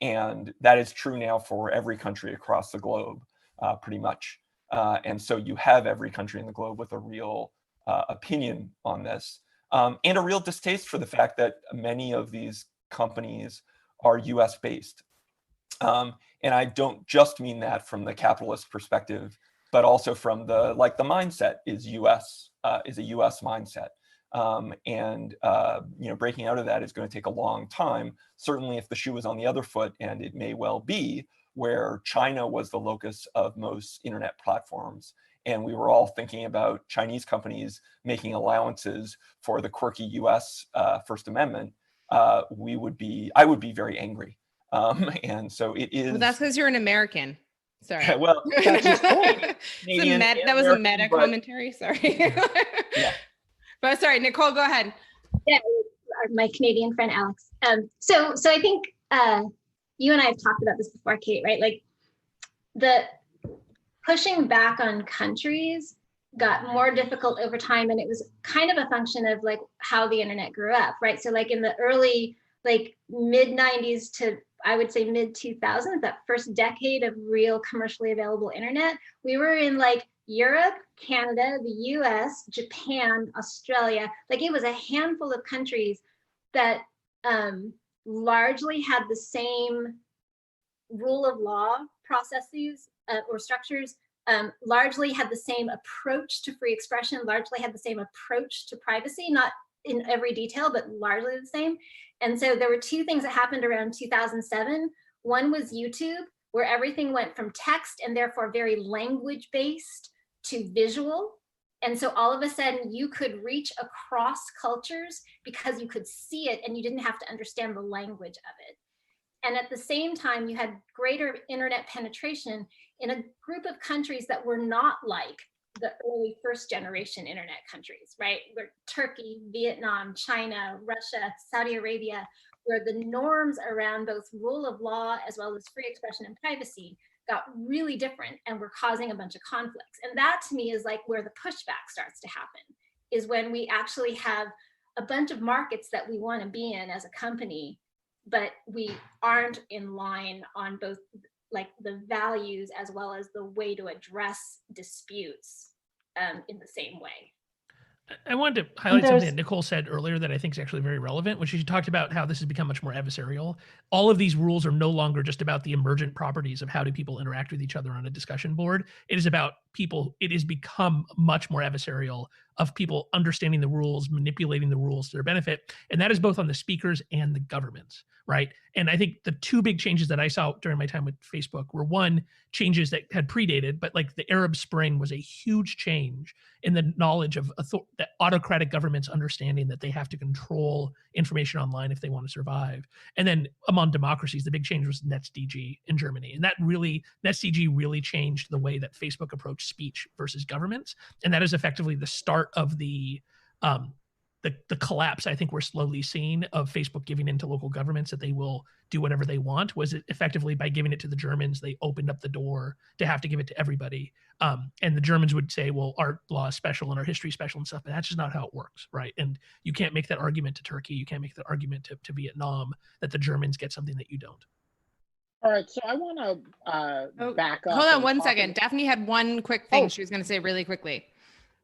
And that is true now for every country across the globe, pretty much. And so you have every country in the globe with a real opinion on this, and a real distaste for the fact that many of these companies are US based. And I don't just mean that from the capitalist perspective, but also from the mindset is a US mindset. And breaking out of that is going to take a long time. Certainly if the shoe was on the other foot, and it may well be, where China was the locus of most internet platforms, and we were all thinking about Chinese companies making allowances for the quirky US First Amendment, I would be very angry. And so it is. Well, that's because you're an American. Sorry. Well, that's just that was a meta commentary. Sorry. Yeah. But sorry, Nicole, go ahead. Yeah, my Canadian friend Alex. So I think you and I have talked about this before, Kate, right? Like the pushing back on countries got more difficult over time, and it was kind of a function of like how the internet grew up, right? So like in the early mid 90s to I would say mid 2000s, that first decade of real commercially available internet, we were in like Europe, Canada, the US, Japan, Australia. Like it was a handful of countries that largely had the same rule of law processes or structures, largely had the same approach to free expression, largely had the same approach to privacy, not in every detail, but largely the same. And so there were two things that happened around 2007. One was YouTube, where everything went from text and therefore very language-based to visual. And so all of a sudden you could reach across cultures because you could see it and you didn't have to understand the language of it. And at the same time, you had greater internet penetration in a group of countries that were not like the early first generation internet countries, right? Where Turkey, Vietnam, China, Russia, Saudi Arabia, where the norms around both rule of law as well as free expression and privacy got really different and were causing a bunch of conflicts. And that to me is like where the pushback starts to happen, is when we actually have a bunch of markets that we want to be in as a company, but we aren't in line on both like the values as well as the way to address disputes in the same way. I wanted to highlight there's- something that Nicole said earlier that I think is actually very relevant, which is she talked about how this has become much more adversarial. All of these rules are no longer just about the emergent properties of how do people interact with each other on a discussion board. It is about people. It has become much more adversarial of people understanding the rules, manipulating the rules to their benefit. And that is both on the speakers and the governments, right? And I think the two big changes that I saw during my time with Facebook were, one, changes that had predated, but like the Arab Spring was a huge change in the knowledge of that autocratic governments understanding that they have to control information online if they want to survive. And then among democracies, the big change was NetzDG in Germany. And that really, NetzDG really changed the way that Facebook approached speech versus governments. And that is effectively the start of the collapse I think we're slowly seeing of Facebook giving into local governments that they will do whatever they want. Was it effectively by giving it to the Germans, they opened up the door to have to give it to everybody. And the Germans would say, well, our law is special and our history is special and stuff, but that's just not how it works, right? And you can't make that argument to Turkey. You can't make that argument to Vietnam that the Germans get something that you don't. All right, so I want to back up. Hold on and one talk second. about- Daphne had one quick thing Oh. she was going to say really quickly.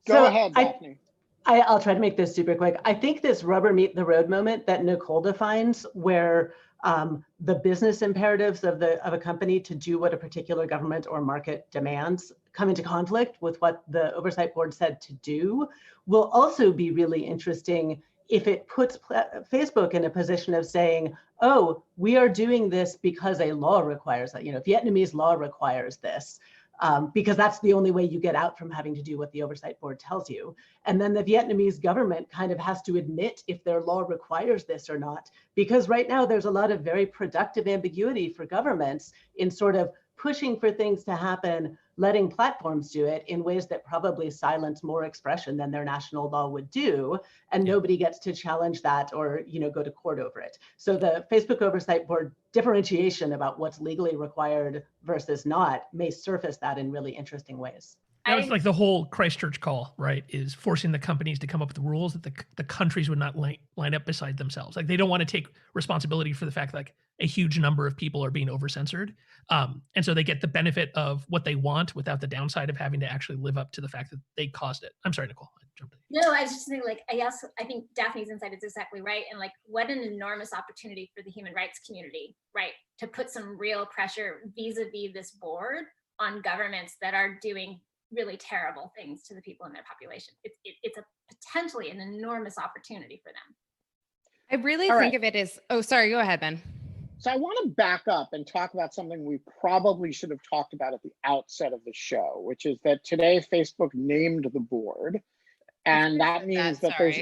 Go ahead, Daphne. I'll try to make this super quick. I think this rubber meet the road moment that Nicole defines, where the business imperatives of a company to do what a particular government or market demands come into conflict with what the oversight board said to do, will also be really interesting if it puts Facebook in a position of saying, oh, we are doing this because a law requires that, Vietnamese law requires this. Because that's the only way you get out from having to do what the oversight board tells you. And then the Vietnamese government kind of has to admit if their law requires this or not, because right now there's a lot of very productive ambiguity for governments in sort of pushing for things to happen, letting platforms do it in ways that probably silence more expression than their national law would do. And nobody gets to challenge that or, go to court over it. So the Facebook Oversight Board differentiation about what's legally required versus not may surface that in really interesting ways. That was like the whole Christchurch call, right? Is forcing the companies to come up with rules that the countries would not line up beside themselves. Like they don't want to take responsibility for the fact that like a huge number of people are being over-censored. And so they get the benefit of what they want without the downside of having to actually live up to the fact that they caused it. I'm sorry, Nicole, I jumped in. No, I was just thinking I think Daphne's insight is exactly right. And what an enormous opportunity for the human rights community, right? To put some real pressure vis-a-vis this board on governments that are doing really terrible things to the people in their population. It's a potentially an enormous opportunity for them. I really think of it as, oh, sorry, go ahead, Ben. So I want to back up and talk about something we probably should have talked about at the outset of the show, which is that today Facebook named the board. And that means that there's...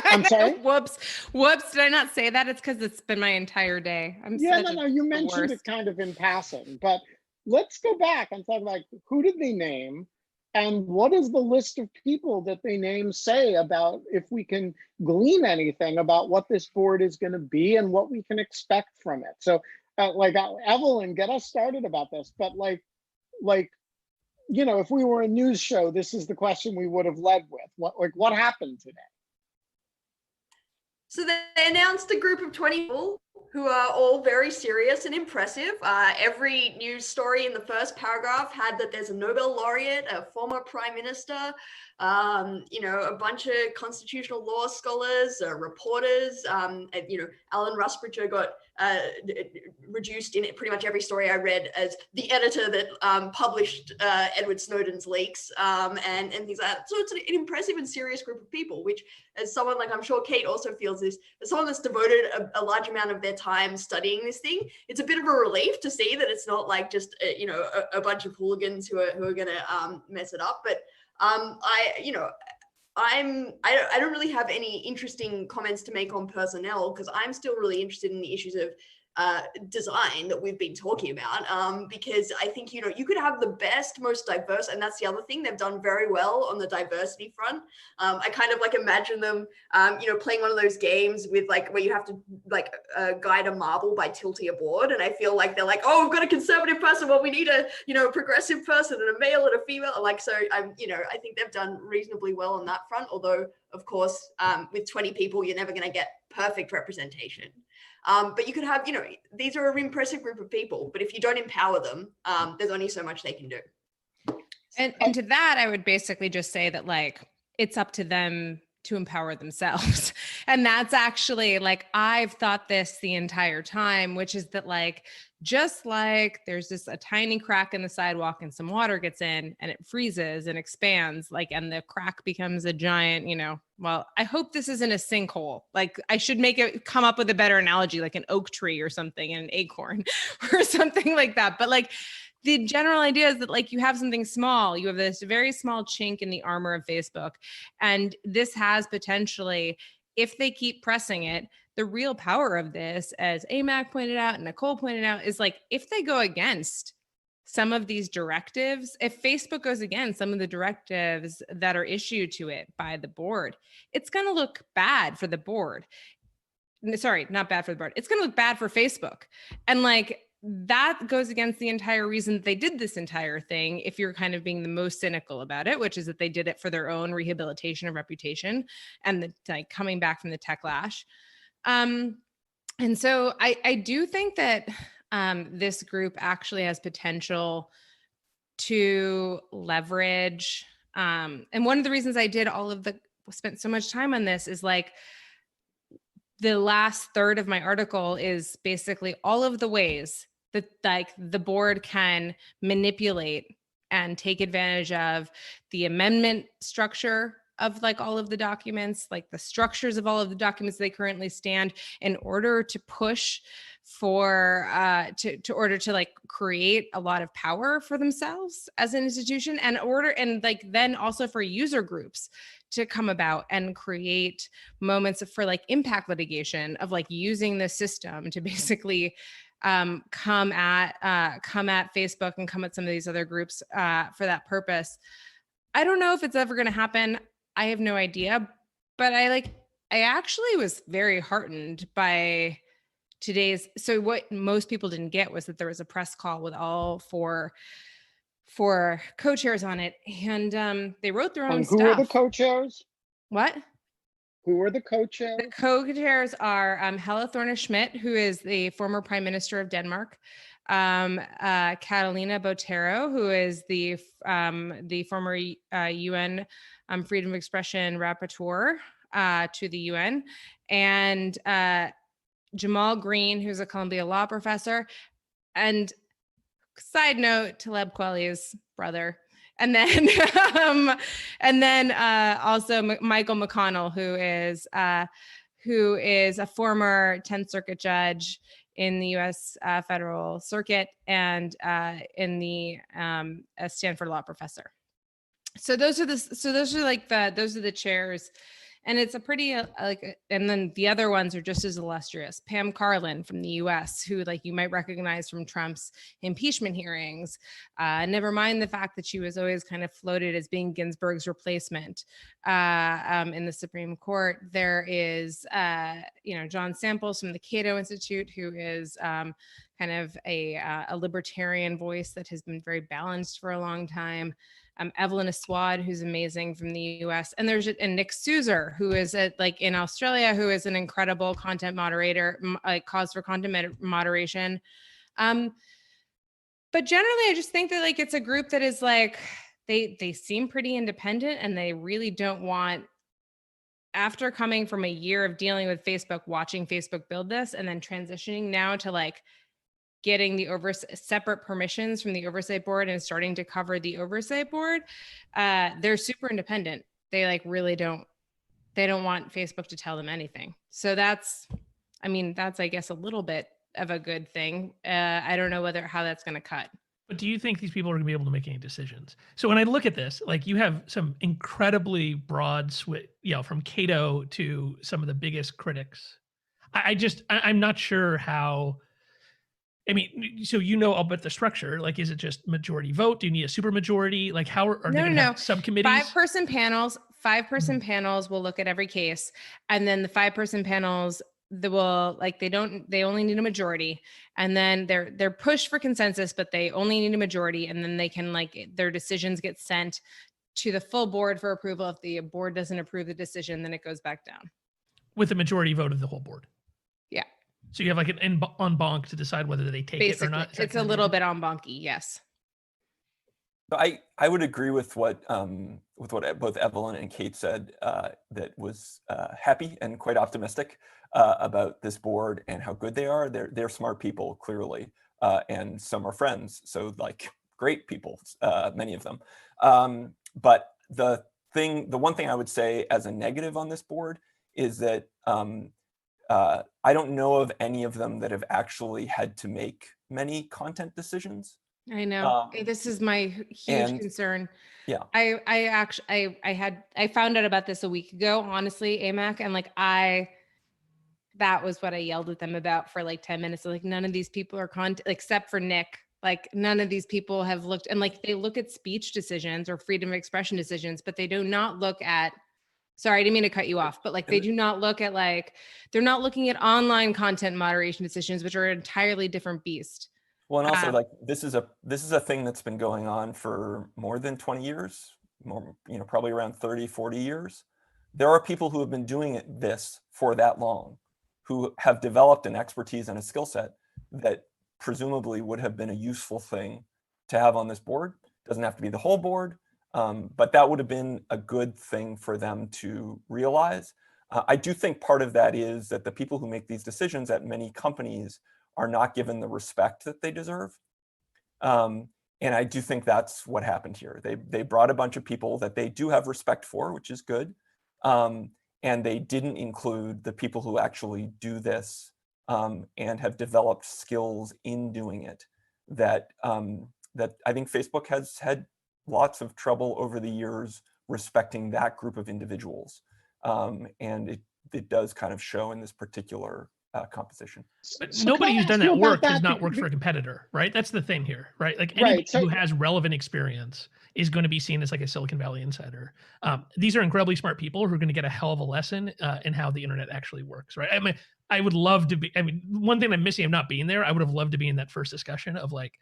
I'm sorry? Whoops. Did I not say that? It's because it's been my entire day. You mentioned it kind of in passing, but let's go back and talk about who did they name and what does the list of people that they name say about if we can glean anything about what this board is going to be and what we can expect from it. So Evelyn, get us started about this, but if we were a news show, this is the question we would have led with. What happened today? So they announced a group of 20 people who are all very serious and impressive. Every news story in the first paragraph had that there's a Nobel laureate, a former prime minister, a bunch of constitutional law scholars, reporters. Alan Rusbridger got reduced in pretty much every story I read as the editor that published Edward Snowden's leaks and things like that. So it's an impressive and serious group of people, which as someone I'm sure Kate also feels this, as someone that's devoted a large amount of their time studying this thing, it's a bit of a relief to see that it's not just a bunch of hooligans who are going to mess it up. But I don't really have any interesting comments to make on personnel because I'm still really interested in the issues of design that we've been talking about because I think you could have the best, most diverse, and that's the other thing, they've done very well on the diversity front. I kind of imagine them playing one of those games with where you have to guide a marble by tilting a board, and I feel like they're oh, we've got a conservative person, well we need a progressive person and a male and a female, so I think they've done reasonably well on that front, although of course with 20 people you're never going to get perfect representation. But you could have, these are an impressive group of people, but if you don't empower them, there's only so much they can do. And to that, I would basically just say that it's up to them to empower themselves. And that's actually like, I've thought this the entire time, which is that like, just like there's a tiny crack in the sidewalk and some water gets in and it freezes and expands, like, and the crack becomes a giant, well, I hope this isn't a sinkhole. Like I should come up with a better analogy, like an oak tree or something, and an acorn or something like that. But like, the general idea is that like you have something small, you have this very small chink in the armor of Facebook. And this has potentially, if they keep pressing it, the real power of this, as AMAC pointed out and Nicole pointed out, is like if they go against some of these directives, if Facebook goes against some of the directives that are issued to it by the board, it's going to look bad for the board. Sorry, not bad for the board. It's going to look bad for Facebook. And like, that goes against the entire reason that they did this entire thing, if you're kind of being the most cynical about it, which is that they did it for their own rehabilitation of reputation and like coming back from the techlash. And so I do think that this group actually has potential to leverage. And one of the reasons I did spent so much time on this is like, the last third of my article is basically all of the ways that like the board can manipulate and take advantage of the amendment structure of like all of the documents, like the structures of all of the documents they currently stand, in order to push for order to like create a lot of power for themselves as an institution, and like then also for user groups to come about and create moments for like impact litigation of like using the system to basically come at Facebook and come at some of these other groups for that purpose. I don't know if it's ever going to happen. I have no idea, but I actually was very heartened by today's. So what most people didn't get was that there was a press call with all four co-chairs on it, and they wrote their own stuff. Who are the co-chairs? What? Who are the co-chairs? The co-chairs are Helle Thorne-Schmidt, who is the former Prime Minister of Denmark, Catalina Botero, who is the former UN Freedom of Expression Rapporteur to the UN, and Jamal Green, who's a Columbia law professor, and side note, Taleb Kweli's brother. And then, also Michael McConnell, who is a former 10th Circuit judge in the U.S. Federal Circuit and in the a Stanford law professor. So those are the chairs. And it's a pretty and then the other ones are just as illustrious. Pam Karlan from the U.S., who like you might recognize from Trump's impeachment hearings. Never mind the fact that she was always kind of floated as being Ginsburg's replacement in the Supreme Court. There is, John Samples from the Cato Institute, who is kind of a libertarian voice that has been very balanced for a long time. Evelyn Aswad, who's amazing from the US. And there's Nick Suzer, who is in Australia, who is an incredible content moderator, cause for content moderation. But generally, I just think that like it's a group that is like, they seem pretty independent, and they really don't want, after coming from a year of dealing with Facebook, watching Facebook build this, and then transitioning now to like getting the separate permissions from the oversight board and starting to cover the oversight board, they're super independent. They like really don't want Facebook to tell them anything. So that's I guess a little bit of a good thing. I don't know how that's going to cut. But do you think these people are going to be able to make any decisions? So when I look at this, like you have some incredibly broad from Cato to some of the biggest critics. I'm not sure how. I mean, so all about the structure. Like, is it just majority vote? Do you need a super majority? Like, how are they going to have subcommittees? 5-person panels. 5-person panels will look at every case, and then the 5-person panels they only need a majority, and then they're pushed for consensus, but they only need a majority, and then they can their decisions get sent to the full board for approval. If the board doesn't approve the decision, then it goes back down with a majority vote of the whole board. Yeah. So you have like an en banc to decide whether they take it or not. It's a little bit en banc-y, yes. I would agree with what both Evelyn and Kate said, that was happy and quite optimistic about this board and how good they are. They're smart people, clearly, and some are friends. So like great people, many of them. But the one thing I would say as a negative on this board is that I don't know of any of them that have actually had to make many content decisions. I know. This is my huge concern. Yeah. I found out about this a week ago, honestly, AMAC, and like that was what I yelled at them about for like 10 minutes. Like none of these people are except for Nick. Like none of these people have looked, and like they look at speech decisions or freedom of expression decisions, but they do not look at, sorry, I didn't mean to cut you off, but like they do not look at they're not looking at online content moderation decisions, which are an entirely different beast. Well, and also like this is a thing that's been going on for more than 20 years, more, probably around 30, 40 years. There are people who have been doing this for that long, who have developed an expertise and a skill set that presumably would have been a useful thing to have on this board. Doesn't have to be the whole board, but that would have been a good thing for them to realize. I do think part of that is that the people who make these decisions at many companies are not given the respect that they deserve. And I do think that's what happened here. They brought a bunch of people that they do have respect for, which is good. And they didn't include the people who actually do this and have developed skills in doing it that I think Facebook has had lots of trouble over the years respecting that group of individuals. And it does kind of show in this particular composition. But nobody who's done that work has not worked for a competitor, right? That's the thing here, right? Like anybody who has relevant experience is going to be seen as like a Silicon Valley insider. These are incredibly smart people who are going to get a hell of a lesson in how the internet actually works, right? I mean, I would love to be, one thing I'm missing of not being there, I would have loved to be in that first discussion of like,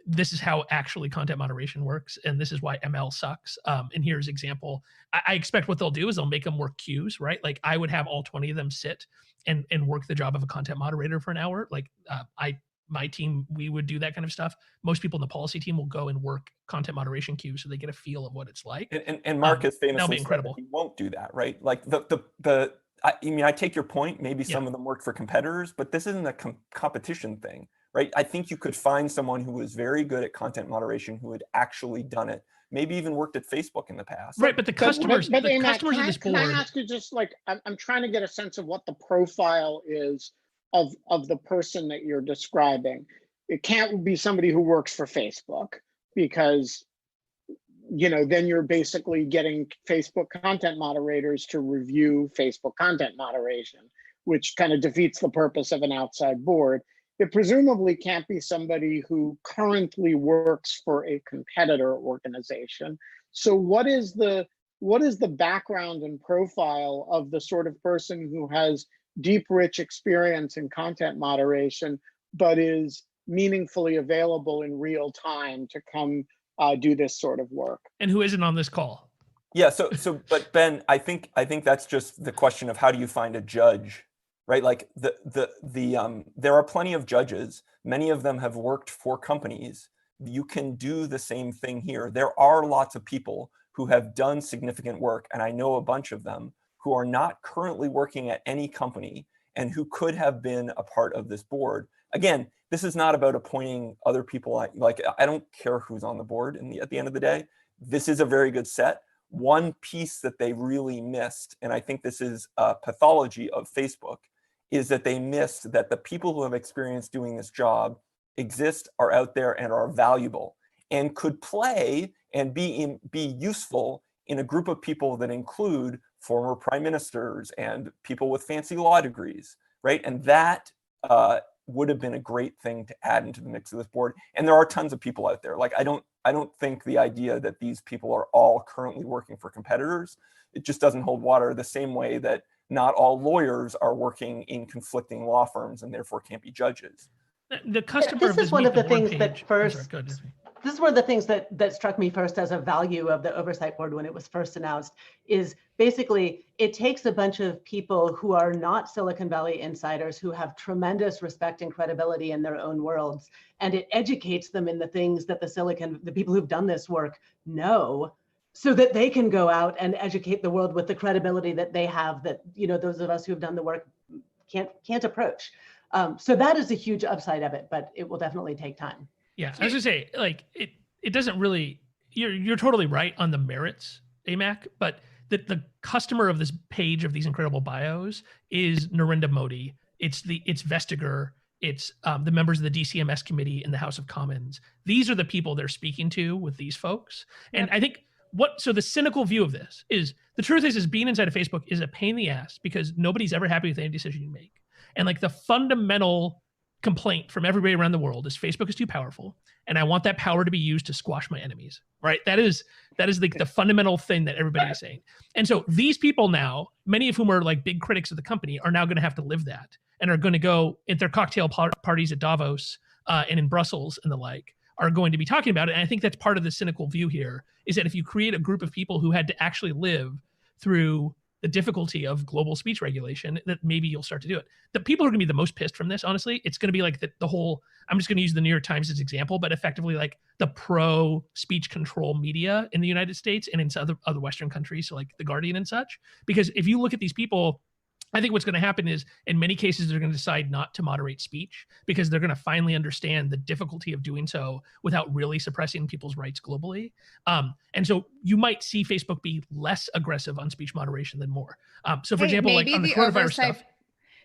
this is how actually content moderation works, and this is why ML sucks. And here's example. I expect what they'll do is they'll make them work queues, right? Like I would have all 20 of them sit and work the job of a content moderator for an hour. Like my team, we would do that kind of stuff. Most people in the policy team will go and work content moderation queues so they get a feel of what it's like. And Mark has famously said incredible. That he won't do that, right? Like I take your point. Maybe some of them work for competitors, but this isn't a competition thing. Right? I think you could find someone who was very good at content moderation who had actually done it, maybe even worked at Facebook in the past. Right, but the customers, but the customers of this board. Can I ask you just like, I'm trying to get a sense of what the profile is of the person that you're describing. It can't be somebody who works for Facebook because, then you're basically getting Facebook content moderators to review Facebook content moderation, which kind of defeats the purpose of an outside board. It presumably can't be somebody who currently works for a competitor organization. So what is the background and profile of the sort of person who has deep, rich experience in content moderation, but is meaningfully available in real time to come do this sort of work? And who isn't on this call? Yeah, but Ben, I think that's just the question of how do you find a judge? Right, like there are plenty of judges. Many of them have worked for companies. You can do the same thing here. There are lots of people who have done significant work, and I know a bunch of them who are not currently working at any company and who could have been a part of this board. Again, this is not about appointing other people. Like I don't care who's on the board at the end of the day. This is a very good set. One piece that they really missed, and I think this is a pathology of Facebook, is that they missed that the people who have experience doing this job exist, are out there, and are valuable, and could play and be useful in a group of people that include former prime ministers and people with fancy law degrees, right? And that would have been a great thing to add into the mix of this board. And there are tons of people out there. Like I don't think the idea that these people are all currently working for competitors, it just doesn't hold water, the same way that not all lawyers are working in conflicting law firms and therefore can't be judges. The customer This of is this one of the Meet the Board things that page- first. I'm sorry, go ahead. this is one of the things that struck me first as a value of the oversight board when it was first announced, is basically it takes a bunch of people who are not Silicon Valley insiders, who have tremendous respect and credibility in their own worlds, and it educates them in the things that the people who've done this work know, so that they can go out and educate the world with the credibility that they have, that, you know, those of us who have done the work can't approach. So that is a huge upside of it, but it will definitely take time. Yeah, I was gonna say, like, it doesn't really, you're totally right on the merits, AMAC, but the customer of this page of these incredible bios is Narendra Modi. It's Vestager. It's the members of the DCMS committee in the House of Commons. These are the people they're speaking to with these folks. And I think so the cynical view of this is, the truth is being inside of Facebook is a pain in the ass, because nobody's ever happy with any decision you make. And like the fundamental complaint from everybody around the world is Facebook is too powerful, and I want that power to be used to squash my enemies, right? That is like the fundamental thing that everybody is saying. And so these people now, many of whom are like big critics of the company, are now going to have to live that, and are going to go at their cocktail parties at Davos and in Brussels and the like, are going to be talking about it. And I think that's part of the cynical view here, is that if you create a group of people who had to actually live through the difficulty of global speech regulation, that maybe you'll start to do it. The people who are going to be the most pissed from this, honestly, it's going to be like the whole, I'm just going to use the New York Times as example, but effectively like the pro speech control media in the United States and in other Western countries, so like The Guardian and such. Because if you look at these people, I think what's going to happen is, in many cases, they're going to decide not to moderate speech, because they're going to finally understand the difficulty of doing so without really suppressing people's rights globally. And so you might see Facebook be less aggressive on speech moderation than more. So for example, like on the coronavirus stuff.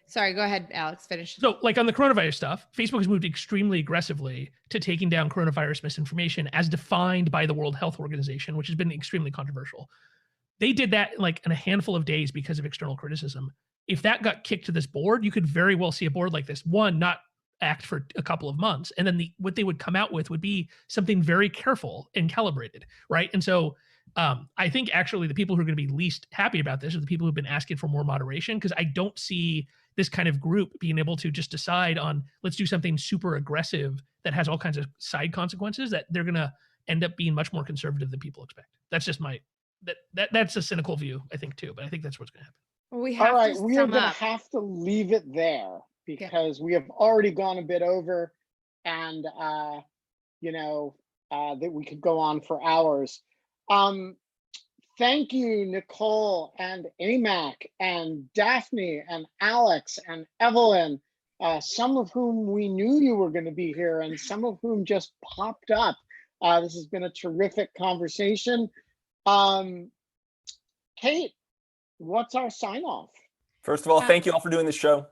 Sorry, go ahead, Alex, finish. So like on the coronavirus stuff, Facebook has moved extremely aggressively to taking down coronavirus misinformation as defined by the World Health Organization, which has been extremely controversial. They did that like in a handful of days because of external criticism. If that got kicked to this board, you could very well see a board like this, one, not act for a couple of months, and then what they would come out with would be something very careful and calibrated, right? And so I think actually the people who are going to be least happy about this are the people who've been asking for more moderation, because I don't see this kind of group being able to just decide on, let's do something super aggressive that has all kinds of side consequences, that they're going to end up being much more conservative than people expect. That's just that's a cynical view, I think, too, but I think that's what's going to happen. Well, we have All right, to we are sum going to up. have to leave it there, because we have already gone a bit over, and that we could go on for hours. Thank you, Nicole and AMAC and Daphne and Alex and Evelyn, some of whom we knew you were going to be here and some of whom just popped up. This has been a terrific conversation. Kate, what's our sign off? First of all, thank you all for doing the show.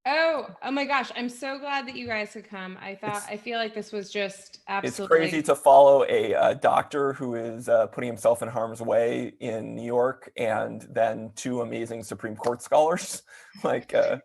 Oh my gosh, I'm so glad that you guys could come. I feel like this was just absolutely. It's crazy to follow a doctor who is putting himself in harm's way in New York, and then two amazing Supreme Court scholars. We've got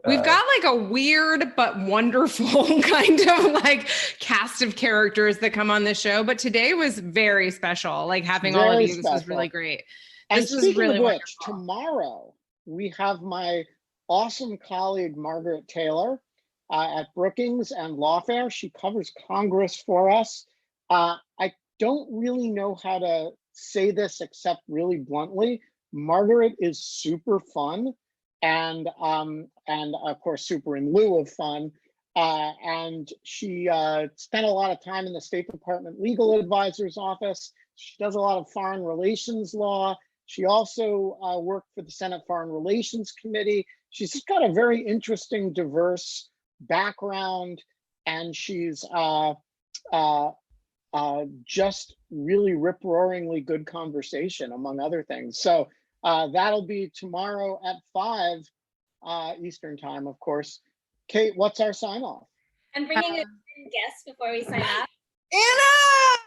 like a weird but wonderful kind of like cast of characters that come on this show, but today was very special. Like having all of you, this was really great. And This was speaking really of which, wonderful. tomorrow we have my awesome colleague Margaret Taylor at Brookings and Lawfare. She covers Congress for us. I don't really know how to say this except really bluntly. Margaret is super fun, and of course super in lieu of fun. And she spent a lot of time in the State Department Legal Advisor's Office. She does a lot of foreign relations law. She also worked for the Senate Foreign Relations Committee. She's just got a very interesting, diverse background, and she's just really rip-roaringly good conversation, among other things. So that'll be tomorrow at 5 Eastern time, of course. Kate, what's our sign-off? I'm bringing a guest before we sign off.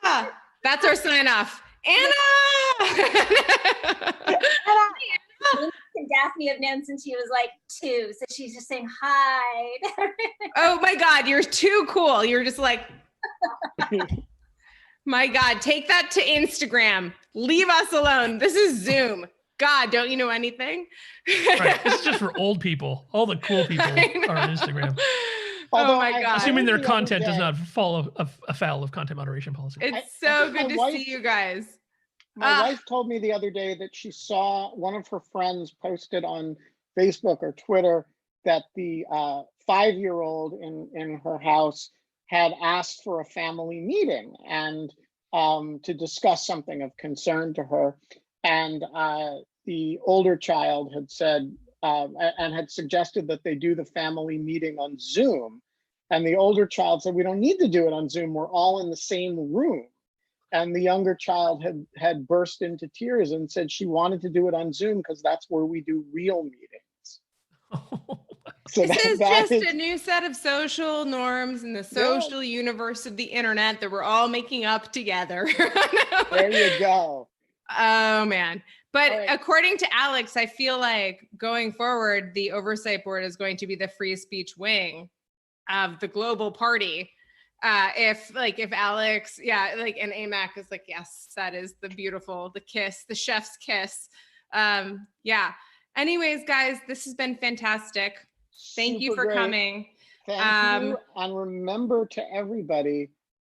Anna! That's our sign off. Anna! And Daphne have known since she was like 2, so she's just saying hi. Oh my God, you're too cool. You're just like, my God, take that to Instagram. Leave us alone. This is Zoom. God, don't you know anything? Right. This is just for old people. All the cool people are on Instagram. Although Oh my I God. Assuming their heard the other content does day- not follow afoul of content moderation policy. It's I so think my good to wife- see you guys. My wife told me the other day that she saw one of her friends posted on Facebook or Twitter that the 5-year-old in her house had asked for a family meeting and to discuss something of concern to her. And the older child had said and had suggested that they do the family meeting on Zoom. And the older child said, we don't need to do it on Zoom. We're all in the same room. And the younger child had burst into tears and said she wanted to do it on Zoom because that's where we do real meetings. So This is that just a new set of social norms in the social universe of the internet that we're all making up together. There you go. Oh man. But All right. according to Alex, I feel like going forward, the oversight board is going to be the free speech wing of the global party. If Alex, and AMAC is like, yes, that is the kiss, the chef's kiss. Yeah. Anyways, guys, this has been fantastic. Thank you Super for great. coming. Thank you. And remember to everybody,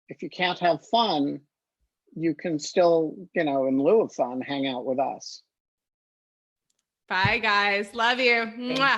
if you can't have fun, you can still, in lieu of fun, hang out with us. Bye, guys. Love you. Mwah.